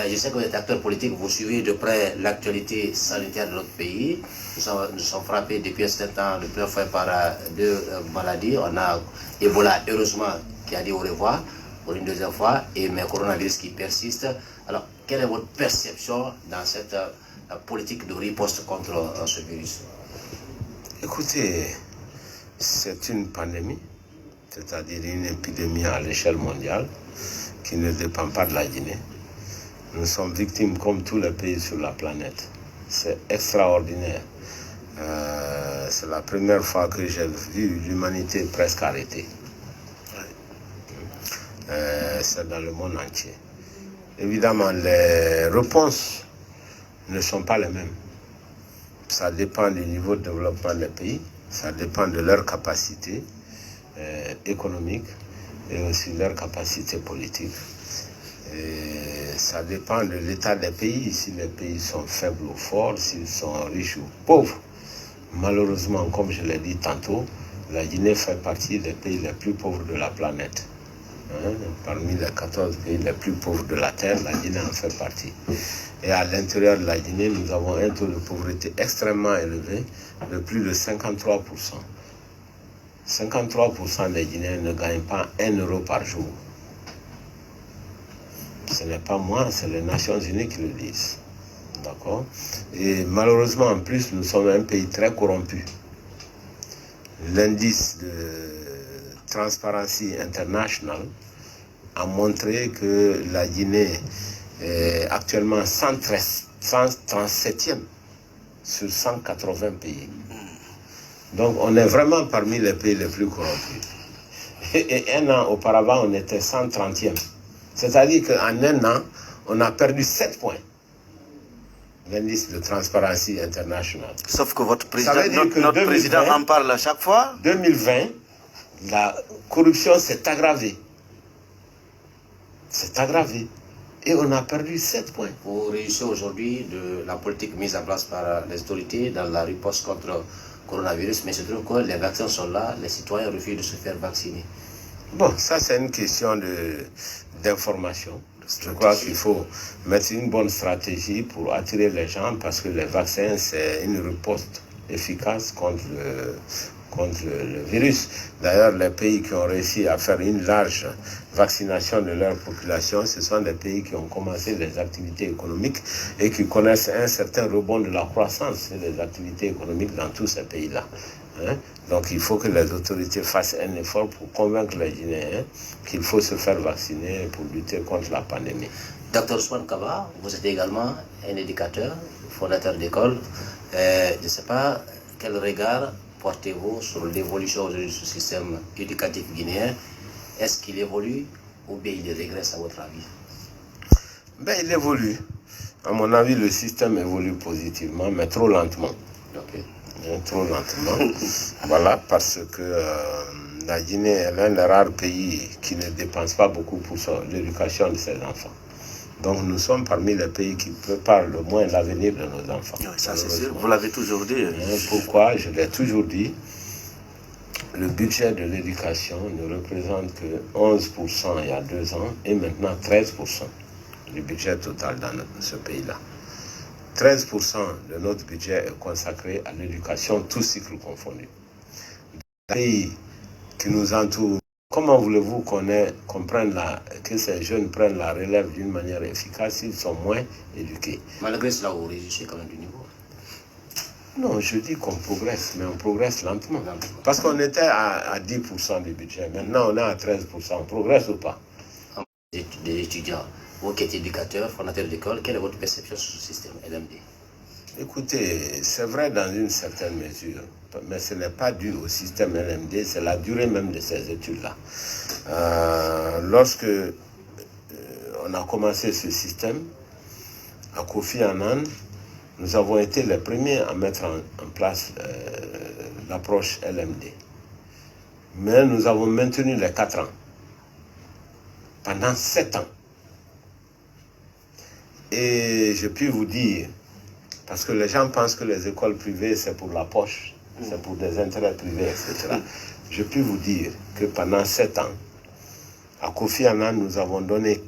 Je sais que vous êtes acteur politique, vous suivez de près l'actualité sanitaire de notre pays. Nous sommes frappés depuis un certain temps, de première fois par 2 maladies. On a Ebola, heureusement, qui a dit au revoir pour une deuxième fois, et mais coronavirus qui persiste. Alors, quelle est votre perception dans cette politique de riposte contre ce virus? Écoutez, c'est une pandémie, c'est-à-dire une épidémie à l'échelle mondiale qui ne dépend pas de la Guinée. Nous sommes victimes comme tous les pays sur la planète. C'est extraordinaire. C'est la première fois que j'ai vu l'humanité presque arrêtée. C'est dans le monde entier. Évidemment, les réponses ne sont pas les mêmes. Ça dépend du niveau de développement des pays, ça dépend de leur capacité économique et aussi leur capacité politique. Et ça dépend de l'état des pays, si les pays sont faibles ou forts, s'ils sont riches ou pauvres. Malheureusement, comme je l'ai dit tantôt, la Guinée fait partie des pays les plus pauvres de la planète. Parmi les 14 pays les plus pauvres de la Terre, la Guinée en fait partie. Et à l'intérieur de la Guinée, nous avons un taux de pauvreté extrêmement élevé de plus de 53%. 53% des Guinéens ne gagnent pas 1 euro par jour. Ce n'est pas moi, c'est les Nations Unies qui le disent. D'accord? Et malheureusement, en plus, nous sommes un pays très corrompu. L'indice de Transparency International a montré que la Guinée est actuellement 137e sur 180 pays. Donc on est vraiment parmi les pays les plus corrompus. Et un an auparavant, on était 130e. C'est-à-dire qu'en un an, on a perdu 7 points. L'indice de Transparency International. Sauf que votre président, notre président en parle à chaque fois. 2020, la corruption s'est aggravée. C'est aggravé. Et on a perdu 7 points. Vous réussissez aujourd'hui de la politique mise en place par les autorités dans la riposte contre le coronavirus, mais je trouve que les vaccins sont là, les citoyens refusent de se faire vacciner. Bon, ça c'est une question d'information. Je crois qu'il faut mettre une bonne stratégie pour attirer les gens parce que les vaccins, c'est une riposte efficace contre contre le virus. D'ailleurs, les pays qui ont réussi à faire une large vaccination de leur population, ce sont des pays qui ont commencé les activités économiques et qui connaissent un certain rebond de la croissance des activités économiques dans tous ces pays-là. Hein? Donc il faut que les autorités fassent un effort pour convaincre les Guinéens qu'il faut se faire vacciner pour lutter contre la pandémie. Dr Ousmane Kaba, vous êtes également un éducateur, fondateur d'école. Je ne sais pas quel regard portez-vous sur l'évolution du système éducatif guinéen. Est-ce qu'il évolue ou bien il régresse à votre avis? Ben, il évolue. À mon avis, le système évolue positivement, mais trop lentement. Okay. Trop lentement. Voilà, parce que la Guinée est l'un des rares pays qui ne dépense pas beaucoup pour l'éducation de ses enfants. Donc nous sommes parmi les pays qui préparent le moins l'avenir de nos enfants. Oui, ça c'est sûr, vous l'avez toujours dit. Pourquoi? Je l'ai toujours dit. Le budget de l'éducation ne représente que 11% il y a 2 ans et maintenant 13% du budget total dans ce pays-là. 13% de notre budget est consacré à l'éducation, tous cycles confondus. Dans les pays qui nous entourent, comment voulez-vous que ces jeunes prennent la relève d'une manière efficace s'ils sont moins éduqués? Malgré cela, vous réussissez quand même du niveau. Non, je dis qu'on progresse, mais on progresse lentement. Parce qu'on était à 10% du budget, maintenant on est à 13%. On progresse ou pas? Des étudiants, vous qui êtes éducateur, fondateur d'école, quelle est votre perception sur ce système LMD? Écoutez, c'est vrai dans une certaine mesure, mais ce n'est pas dû au système LMD, c'est la durée même de ces études-là. Lorsque on a commencé ce système, à Kofi Annan, nous avons été les premiers à mettre en place l'approche LMD. Mais nous avons maintenu les 4 ans, pendant 7 ans. Et je puis vous dire, parce que les gens pensent que les écoles privées, c'est pour la poche, c'est pour des intérêts privés, etc. Je puis vous dire que pendant 7 ans, à Kofi Annan, nous avons donné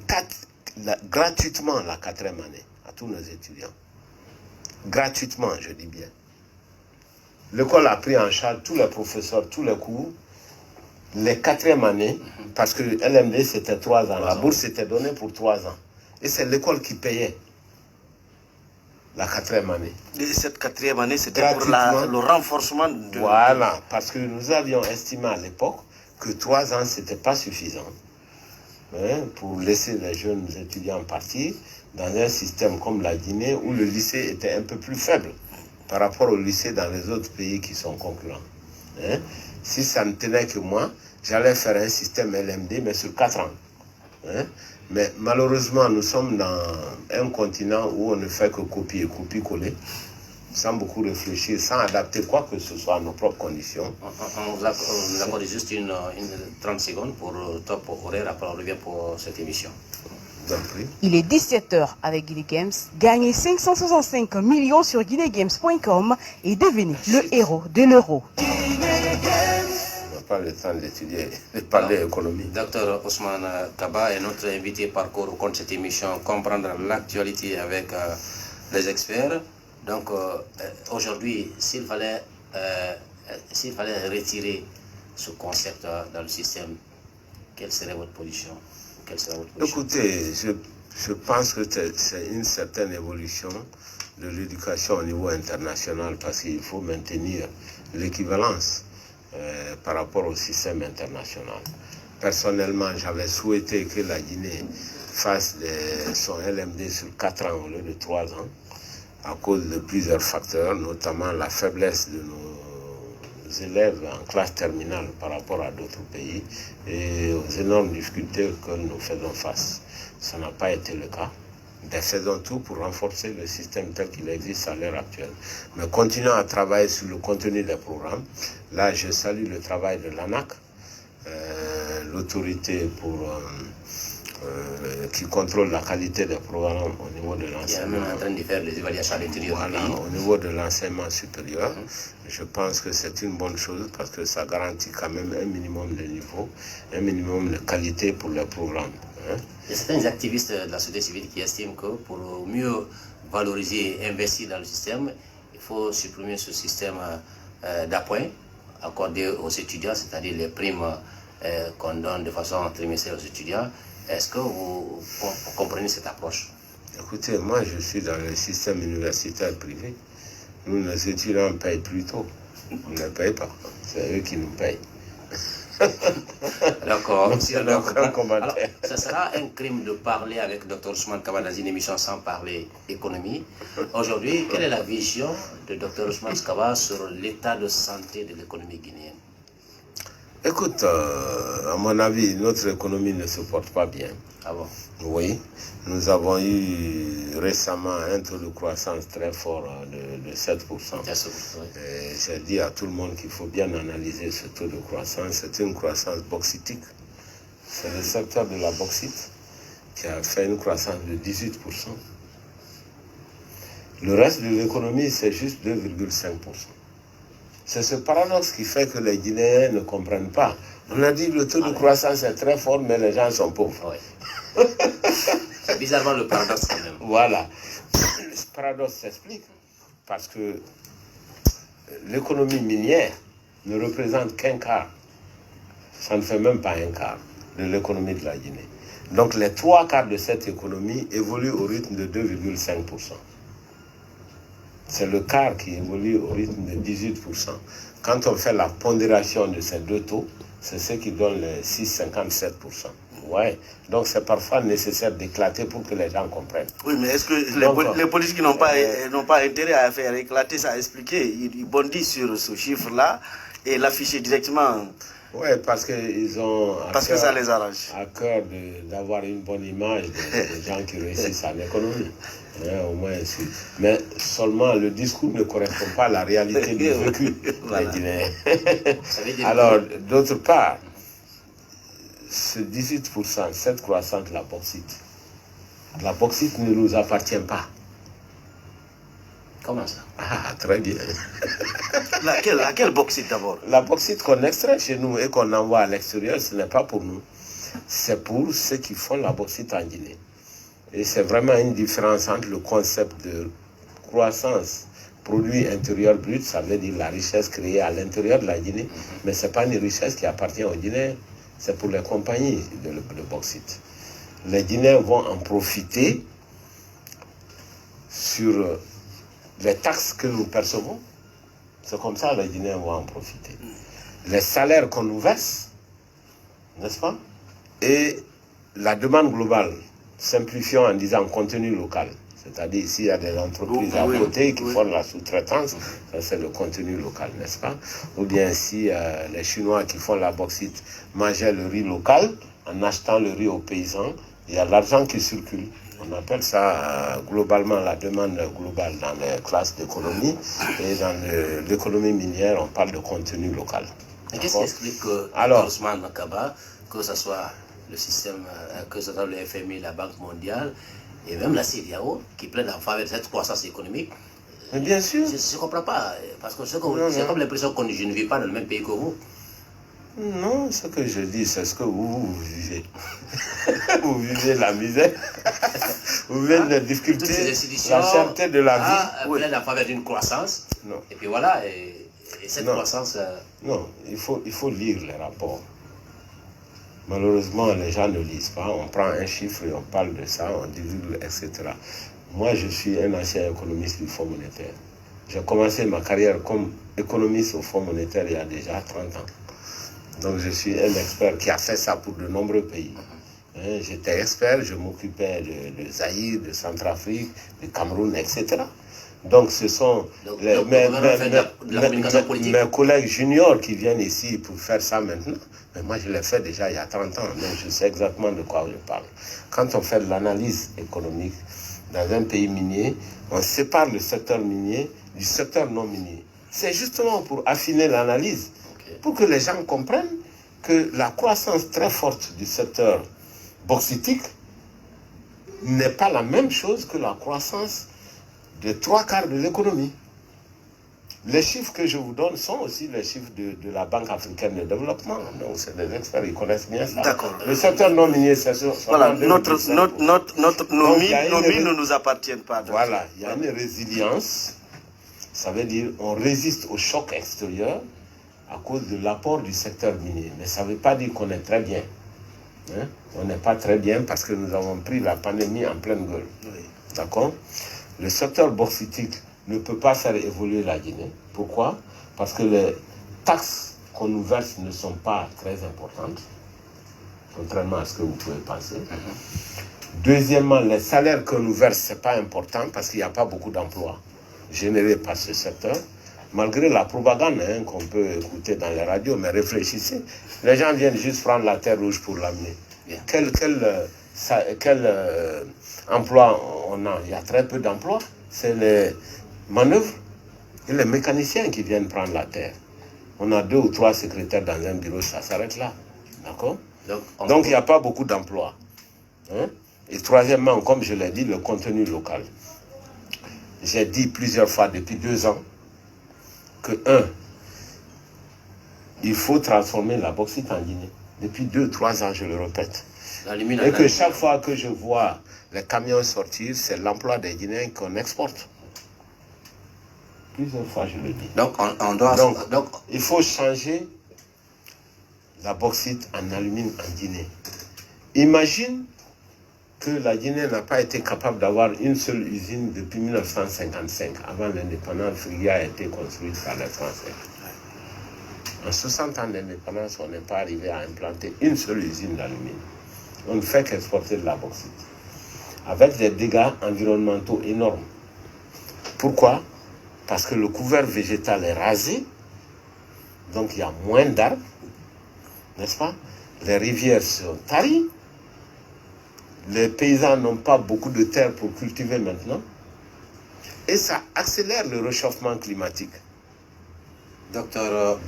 gratuitement la 4e année à tous nos étudiants. Gratuitement, je dis bien. L'école a pris en charge tous les professeurs, tous les cours, les 4e années, parce que LMD c'était 3 ans. La bourse était donnée pour 3 ans. Et c'est l'école qui payait la 4e année. Et cette 4e année, c'était pour le renforcement de... Voilà, parce que nous avions estimé à l'époque que 3 ans, c'était pas suffisant pour laisser les jeunes étudiants partir dans un système comme la Guinée où le lycée était un peu plus faible par rapport au lycée dans les autres pays qui sont concurrents. Si ça ne tenait que moi, j'allais faire un système LMD, mais sur 4 ans. Mais malheureusement, nous sommes dans un continent où on ne fait que copier, copier-coller, sans beaucoup réfléchir, sans adapter quoi que ce soit à nos propres conditions. On vous accorde juste une 30 secondes pour le top horaire, après on revient pour cette émission. Il est 17h avec Guinée Games. Gagnez 565 millions sur guinégames.com et devenez le héros de l'euro. On n'a pas le temps d'étudier, de parler économie. Dr Ousmane Kaba est notre invité parcours au compte de cette émission, comprendre l'actualité avec les experts. Donc aujourd'hui, s'il fallait retirer ce concept dans le système, quelle serait votre position? Écoutez, je pense que c'est une certaine évolution de l'éducation au niveau international parce qu'il faut maintenir l'équivalence par rapport au système international. Personnellement, j'avais souhaité que la Guinée fasse son LMD sur 4 ans au lieu de 3 ans à cause de plusieurs facteurs, notamment la faiblesse de nos élèves en classe terminale par rapport à d'autres pays et aux énormes difficultés que nous faisons face. Ça n'a pas été le cas. Mais faisons tout pour renforcer le système tel qu'il existe à l'heure actuelle. Mais continuons à travailler sur le contenu des programmes. Là, je salue le travail de l'ANAC, l'autorité qui contrôle la qualité des programmes au niveau de l'enseignement. Il est même en train de faire des évaluations à l'intérieur du pays. Au niveau de l'enseignement supérieur, je pense que c'est une bonne chose parce que ça garantit quand même un minimum de niveau, un minimum de qualité pour les programmes. Il y a certains activistes de la société civile qui estiment que pour mieux valoriser et investir dans le système, il faut supprimer ce système d'appoint accordées aux étudiants, c'est-à-dire les primes qu'on donne de façon trimestrielle aux étudiants. Est-ce que vous comprenez cette approche? Écoutez, moi je suis dans le système universitaire privé. Nous, les étudiants payent plus tôt. On ne paye pas. C'est eux qui nous payent. D'accord. Si on doit comprendre. Commentaire. Alors, ça sera un crime de parler avec Dr Ousmane Kaba dans une émission sans parler économie. Aujourd'hui, quelle est la vision de Dr Ousmane Kaba sur l'état de santé de l'économie guinéenne? Écoute, à mon avis, notre économie ne se porte pas bien. Ah bon? Oui, nous avons eu récemment un taux de croissance très fort de 7%. Et j'ai dit à tout le monde qu'il faut bien analyser ce taux de croissance. C'est une croissance bauxitique. C'est le secteur de la bauxite qui a fait une croissance de 18%. Le reste de l'économie, c'est juste 2,5%. C'est ce paradoxe qui fait que les Guinéens ne comprennent pas. On a dit que le taux de croissance est très fort, mais les gens sont pauvres. Oui. C'est bizarrement le paradoxe quand même. Voilà. Ce paradoxe s'explique parce que l'économie minière ne représente qu'un quart. Ça ne fait même pas un quart de l'économie de la Guinée. Donc les 3/4 de cette économie évoluent au rythme de 2,5%. C'est le quart qui évolue au rythme de 18%. Quand on fait la pondération de ces deux taux, c'est ce qui donne les 6,57%. Ouais. Donc c'est parfois nécessaire d'éclater pour que les gens comprennent. Oui, mais est-ce que les politiques n'ont pas intérêt à faire éclater ça, à expliquer? Ils bondissent sur ce chiffre-là et l'afficher directement. Oui, parce qu'ils ont que ça les arrange. À cœur d'avoir une bonne image des gens qui réussissent en économie. Au moins, mais seulement le discours ne correspond pas à la réalité du vécu des Guinéens. Alors, d'autre part, ce 18%, cette croissance de la bauxite ne nous appartient pas. Comment ça? Ah, très bien. Laquelle bauxite d'abord? La bauxite qu'on extrait chez nous et qu'on envoie à l'extérieur, ce n'est pas pour nous. C'est pour ceux qui font la bauxite en Guinée. Et c'est vraiment une différence entre le concept de croissance produit intérieur brut, ça veut dire la richesse créée à l'intérieur de la Guinée, mais ce n'est pas une richesse qui appartient aux Guinéens, c'est pour les compagnies de bauxite. Les Guinéens vont en profiter sur les taxes que nous percevons. C'est comme ça que les Guinéens vont en profiter. Les salaires qu'on nous verse, n'est-ce pas? Et la demande globale, simplifions en disant contenu local. C'est-à-dire s'il y a des entreprises à côté qui font la sous-traitance, ça c'est le contenu local, n'est-ce pas? Ou bien si les Chinois qui font la bauxite mangeaient le riz local, en achetant le riz aux paysans, il y a l'argent qui circule. On appelle ça globalement la demande globale dans les classes d'économie. Et dans l'économie minière, on parle de contenu local. Et qu'est-ce qui explique que Ousmane Kaba, que ce soit le système, que ce soit le FMI, la Banque mondiale, et même la CEDEAO, qui plaide en faveur de cette croissance économique? Mais bien sûr. Je ne comprends pas, parce que c'est comme l'impression que je ne vis pas dans le même pays que vous. Non, ce que je dis, c'est ce que vous vivez. Vous vivez la misère, vous vivez les difficultés, la cherté de la vie. Plaide en faveur d'une croissance, non. Et puis voilà, et cette croissance... Non, il faut lire les rapports. Malheureusement, les gens ne lisent pas. On prend un chiffre et on parle de ça, on divulgue, etc. Moi, je suis un ancien économiste du Fonds monétaire. J'ai commencé ma carrière comme économiste au Fonds monétaire il y a déjà 30 ans. Donc, je suis un expert qui a fait ça pour de nombreux pays. J'étais expert, je m'occupais de Zaïre, de Centrafrique, de Cameroun, etc. Donc, ce sont mes collègues juniors qui viennent ici pour faire ça maintenant. Mais moi, je l'ai fait déjà il y a 30 ans, donc je sais exactement de quoi je parle. Quand on fait de l'analyse économique dans un pays minier, on sépare le secteur minier du secteur non minier. C'est justement pour affiner l'analyse, pour que les gens comprennent que la croissance très forte du secteur bauxitique n'est pas la même chose que la croissance de 3/4 de l'économie. Les chiffres que je vous donne sont aussi les chiffres de la Banque africaine de développement. Donc, c'est des experts, ils connaissent bien ça. D'accord. Le secteur non minier, c'est ça. Voilà, nos mines ne nous appartiennent pas. Voilà, il y a une résilience. Ça veut dire on résiste au choc extérieur à cause de l'apport du secteur minier. Mais ça ne veut pas dire qu'on est très bien. Hein? On n'est pas très bien parce que nous avons pris la pandémie en pleine gueule. Oui. D'accord? Le secteur bauxitique ne peut pas faire évoluer la Guinée. Pourquoi? Parce que les taxes qu'on nous verse ne sont pas très importantes, contrairement à ce que vous pouvez penser. Deuxièmement, les salaires qu'on nous verse, ce n'est pas important parce qu'il n'y a pas beaucoup d'emplois générés par ce secteur. Malgré la propagande hein, qu'on peut écouter dans les radios, mais réfléchissez. Les gens viennent juste prendre la terre rouge pour l'amener. Quel emploi on a? Il y a très peu d'emplois. C'est les manœuvres et les mécaniciens qui viennent prendre la terre. On a 2 ou 3 secrétaires dans un bureau, ça s'arrête là. D'accord? Donc il n'y a pas beaucoup d'emplois. Hein? Et troisièmement, comme je l'ai dit, le contenu local. J'ai dit plusieurs fois depuis 2 ans que, il faut transformer la bauxite en Guinée. Depuis 2-3 ans, je le répète. Et que chaque fois que je vois les camions sortir, c'est l'emploi des Guinéens qu'on exporte. Plusieurs fois, je le dis. Donc, il faut changer la bauxite en alumine en Guinée. Imagine que la Guinée n'a pas été capable d'avoir une seule usine depuis 1955. Avant l'indépendance, Frigia a été construite par les Français. En 60 ans d'indépendance, on n'est pas arrivé à implanter une seule usine d'alumine. On ne fait qu'exporter de la bauxite, avec des dégâts environnementaux énormes. Pourquoi? Parce que le couvert végétal est rasé, donc il y a moins d'arbres, n'est-ce pas? Les rivières sont taries, les paysans n'ont pas beaucoup de terre pour cultiver maintenant, et ça accélère le réchauffement climatique. Docteur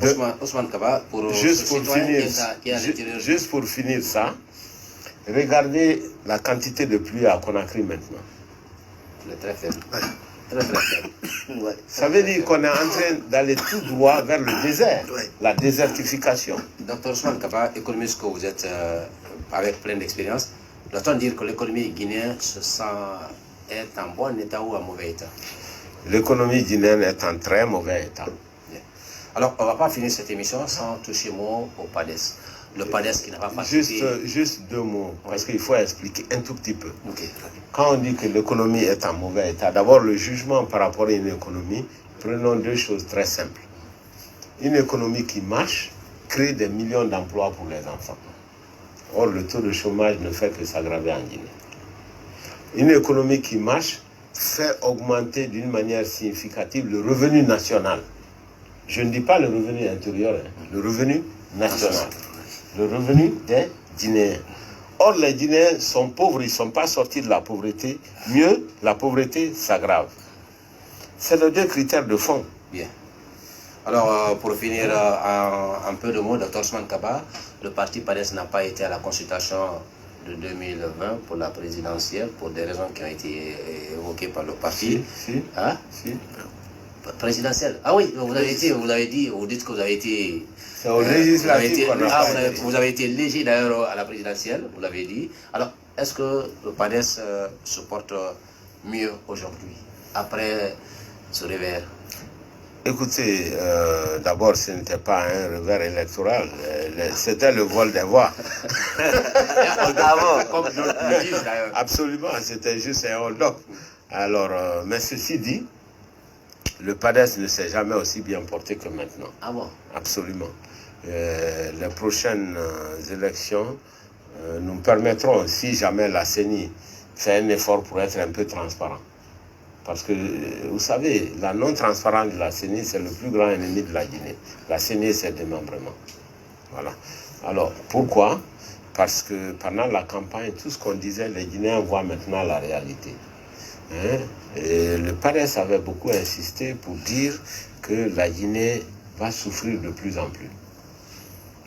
Ousmane Kaba, juste pour finir ça, regardez la quantité de pluie à Conakry maintenant. C'est très faible. Très faible. Ouais. Ça veut dire qu'on est en train d'aller tout droit vers le désert, la désertification. Docteur Ousmane Kaba, économiste que vous êtes avec plein d'expérience, doit-on dire que l'économie guinéenne est en bon état ou en mauvais état? L'économie guinéenne est en très mauvais état. Alors, on ne va pas finir cette émission sans toucher mot au PADES. Le PADES qui n'a pas participé... Juste 2 mots, parce qu'il faut expliquer un tout petit peu. Okay. Quand on dit que l'économie est en mauvais état, d'abord le jugement par rapport à une économie, prenons 2 choses très simples. Une économie qui marche crée des millions d'emplois pour les enfants. Or, le taux de chômage ne fait que s'aggraver en Guinée. Une économie qui marche fait augmenter d'une manière significative le revenu national. Je ne dis pas le revenu intérieur, le revenu national, le revenu des Guinéens. Or, les Guinéens sont pauvres, ils ne sont pas sortis de la pauvreté. Mieux, la pauvreté s'aggrave. C'est les 2 critères de fond. Bien. Alors, pour finir, un peu de mots, Dr Ousmane Kaba, le parti PADES n'a pas été à la consultation de 2020 pour la présidentielle, pour des raisons qui ont été évoquées par le parti. Si. Hein? Si. Présidentielle. Ah oui, vous avez dit que vous avez été... C'est au législatif qu'on a pas été. Vous avez été léger d'ailleurs à la présidentielle, vous l'avez dit. Alors, est-ce que le PADES se porte mieux aujourd'hui, après ce revers? Écoutez, d'abord, ce n'était pas un revers électoral, c'était le vol des voix. Comme je le dis d'ailleurs. Absolument, c'était juste un hold-up. Alors, mais ceci dit, le PADES ne s'est jamais aussi bien porté que maintenant. Ah bon? Absolument. Les prochaines élections nous permettront, si jamais la CENI fait un effort pour être un peu transparent. Parce que, vous savez, la non-transparence de la CENI, c'est le plus grand ennemi de la Guinée. La CENI, c'est le démembrement. Voilà. Alors, pourquoi? Parce que pendant la campagne, tout ce qu'on disait, les Guinéens voient maintenant la réalité. Hein? Et le PADES avait beaucoup insisté pour dire que la Guinée va souffrir de plus en plus.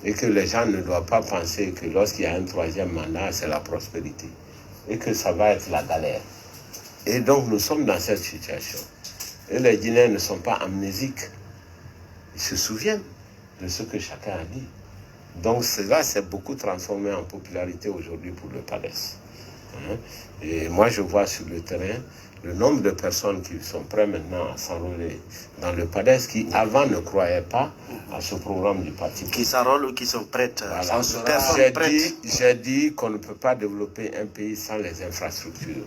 Et que les gens ne doivent pas penser que lorsqu'il y a un 3e mandat, c'est la prospérité. Et que ça va être la galère. Et donc nous sommes dans cette situation. Et les Guinéens ne sont pas amnésiques. Ils se souviennent de ce que chacun a dit. Donc cela s'est beaucoup transformé en popularité aujourd'hui pour le PADES. Et moi je vois sur le terrain, le nombre de personnes qui sont prêtes maintenant à s'enrôler dans le PADES, qui avant ne croyaient pas à ce programme du parti. Qui s'enrôlent ou qui sont prêtes. Voilà. J'ai dit qu'on ne peut pas développer un pays sans les infrastructures.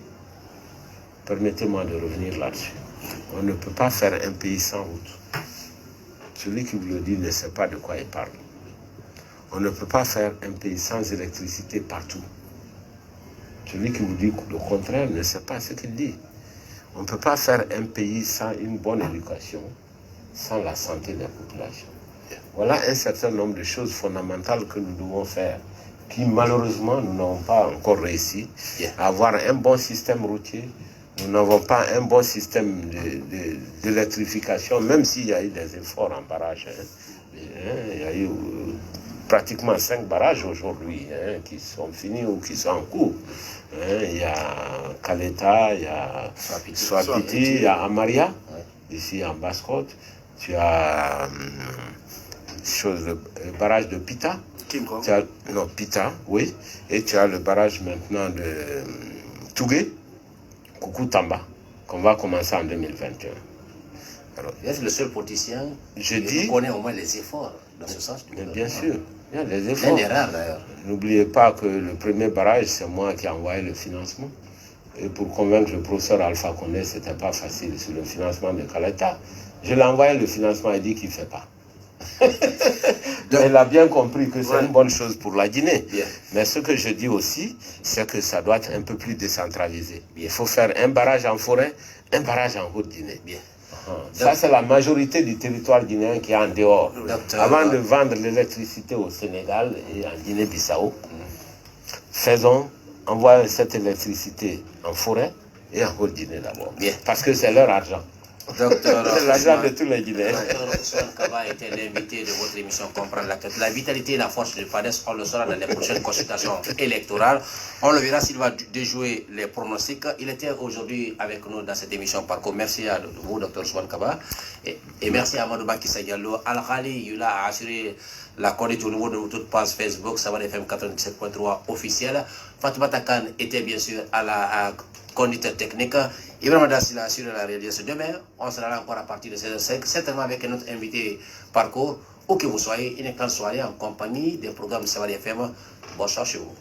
Permettez-moi de revenir là-dessus. On ne peut pas faire un pays sans route. Celui qui vous le dit ne sait pas de quoi il parle. On ne peut pas faire un pays sans électricité partout. Celui qui vous dit le contraire ne sait pas ce qu'il dit. On ne peut pas faire un pays sans une bonne éducation, sans la santé des populations. Voilà un certain nombre de choses fondamentales que nous devons faire, qui malheureusement nous n'avons pas encore réussi à avoir un bon système routier. Nous n'avons pas un bon système d'électrification, même s'il y a eu des efforts en barrage. Il y a eu pratiquement 5 barrages aujourd'hui qui sont finis ou qui sont en cours. Il y a Kaleta, il y a Swapiti, il y a Amaria, ici en Basse-Côte. Tu as le barrage de Pita. Non, Pita, oui. Et tu as le barrage maintenant de Tougué, Koukou-Tamba, qu'on va commencer en 2021. Alors, vous êtes le seul politicien qui connaît au moins les efforts dans ce sens. Bien sûr, il y a des efforts. L'un des rares d'ailleurs. N'oubliez pas que le premier barrage, c'est moi qui ai envoyé le financement. Et pour convaincre le professeur Alpha Condé, ce n'était pas facile sur le financement de Kaleta. Je l'ai envoyé le financement et dit qu'il ne fait pas. Il a bien compris que c'est une bonne chose pour la Guinée. Mais ce que je dis aussi, c'est que ça doit être un peu plus décentralisé. Il faut faire un barrage en forêt, un barrage en Haute-Guinée. Ça, c'est la majorité du territoire guinéen qui est en dehors. Avant de vendre l'électricité au Sénégal et en Guinée-Bissau, envoyons cette électricité en forêt et en Haute-Guinée d'abord. Parce que c'est leur argent. C'est l'argent de tous les Guinéens. Dr Ousmane Kaba était l'invité de votre émission Comprendre l'actualité. La vitalité et la force du PADES, on le saura dans les prochaines consultations électorales. On le verra s'il va déjouer les pronostics. Il était aujourd'hui avec nous dans cette émission Parcours. Merci à vous, Dr Ousmane Kaba. Et merci à Amadou Baki Diallo. Al-Khali Yula a assuré la conduite au niveau de toute page Facebook, Savan FM 97.3 officielle. Fatoumata Khan était bien sûr à la conduite technique. Ibrahim Dassila assure la réalisation. Demain, on sera là encore à partir de 16h05, certainement avec notre invité Parcours, où que vous soyez, une excellente soirée en compagnie des programmes de Savan FM. Bonsoir chez vous.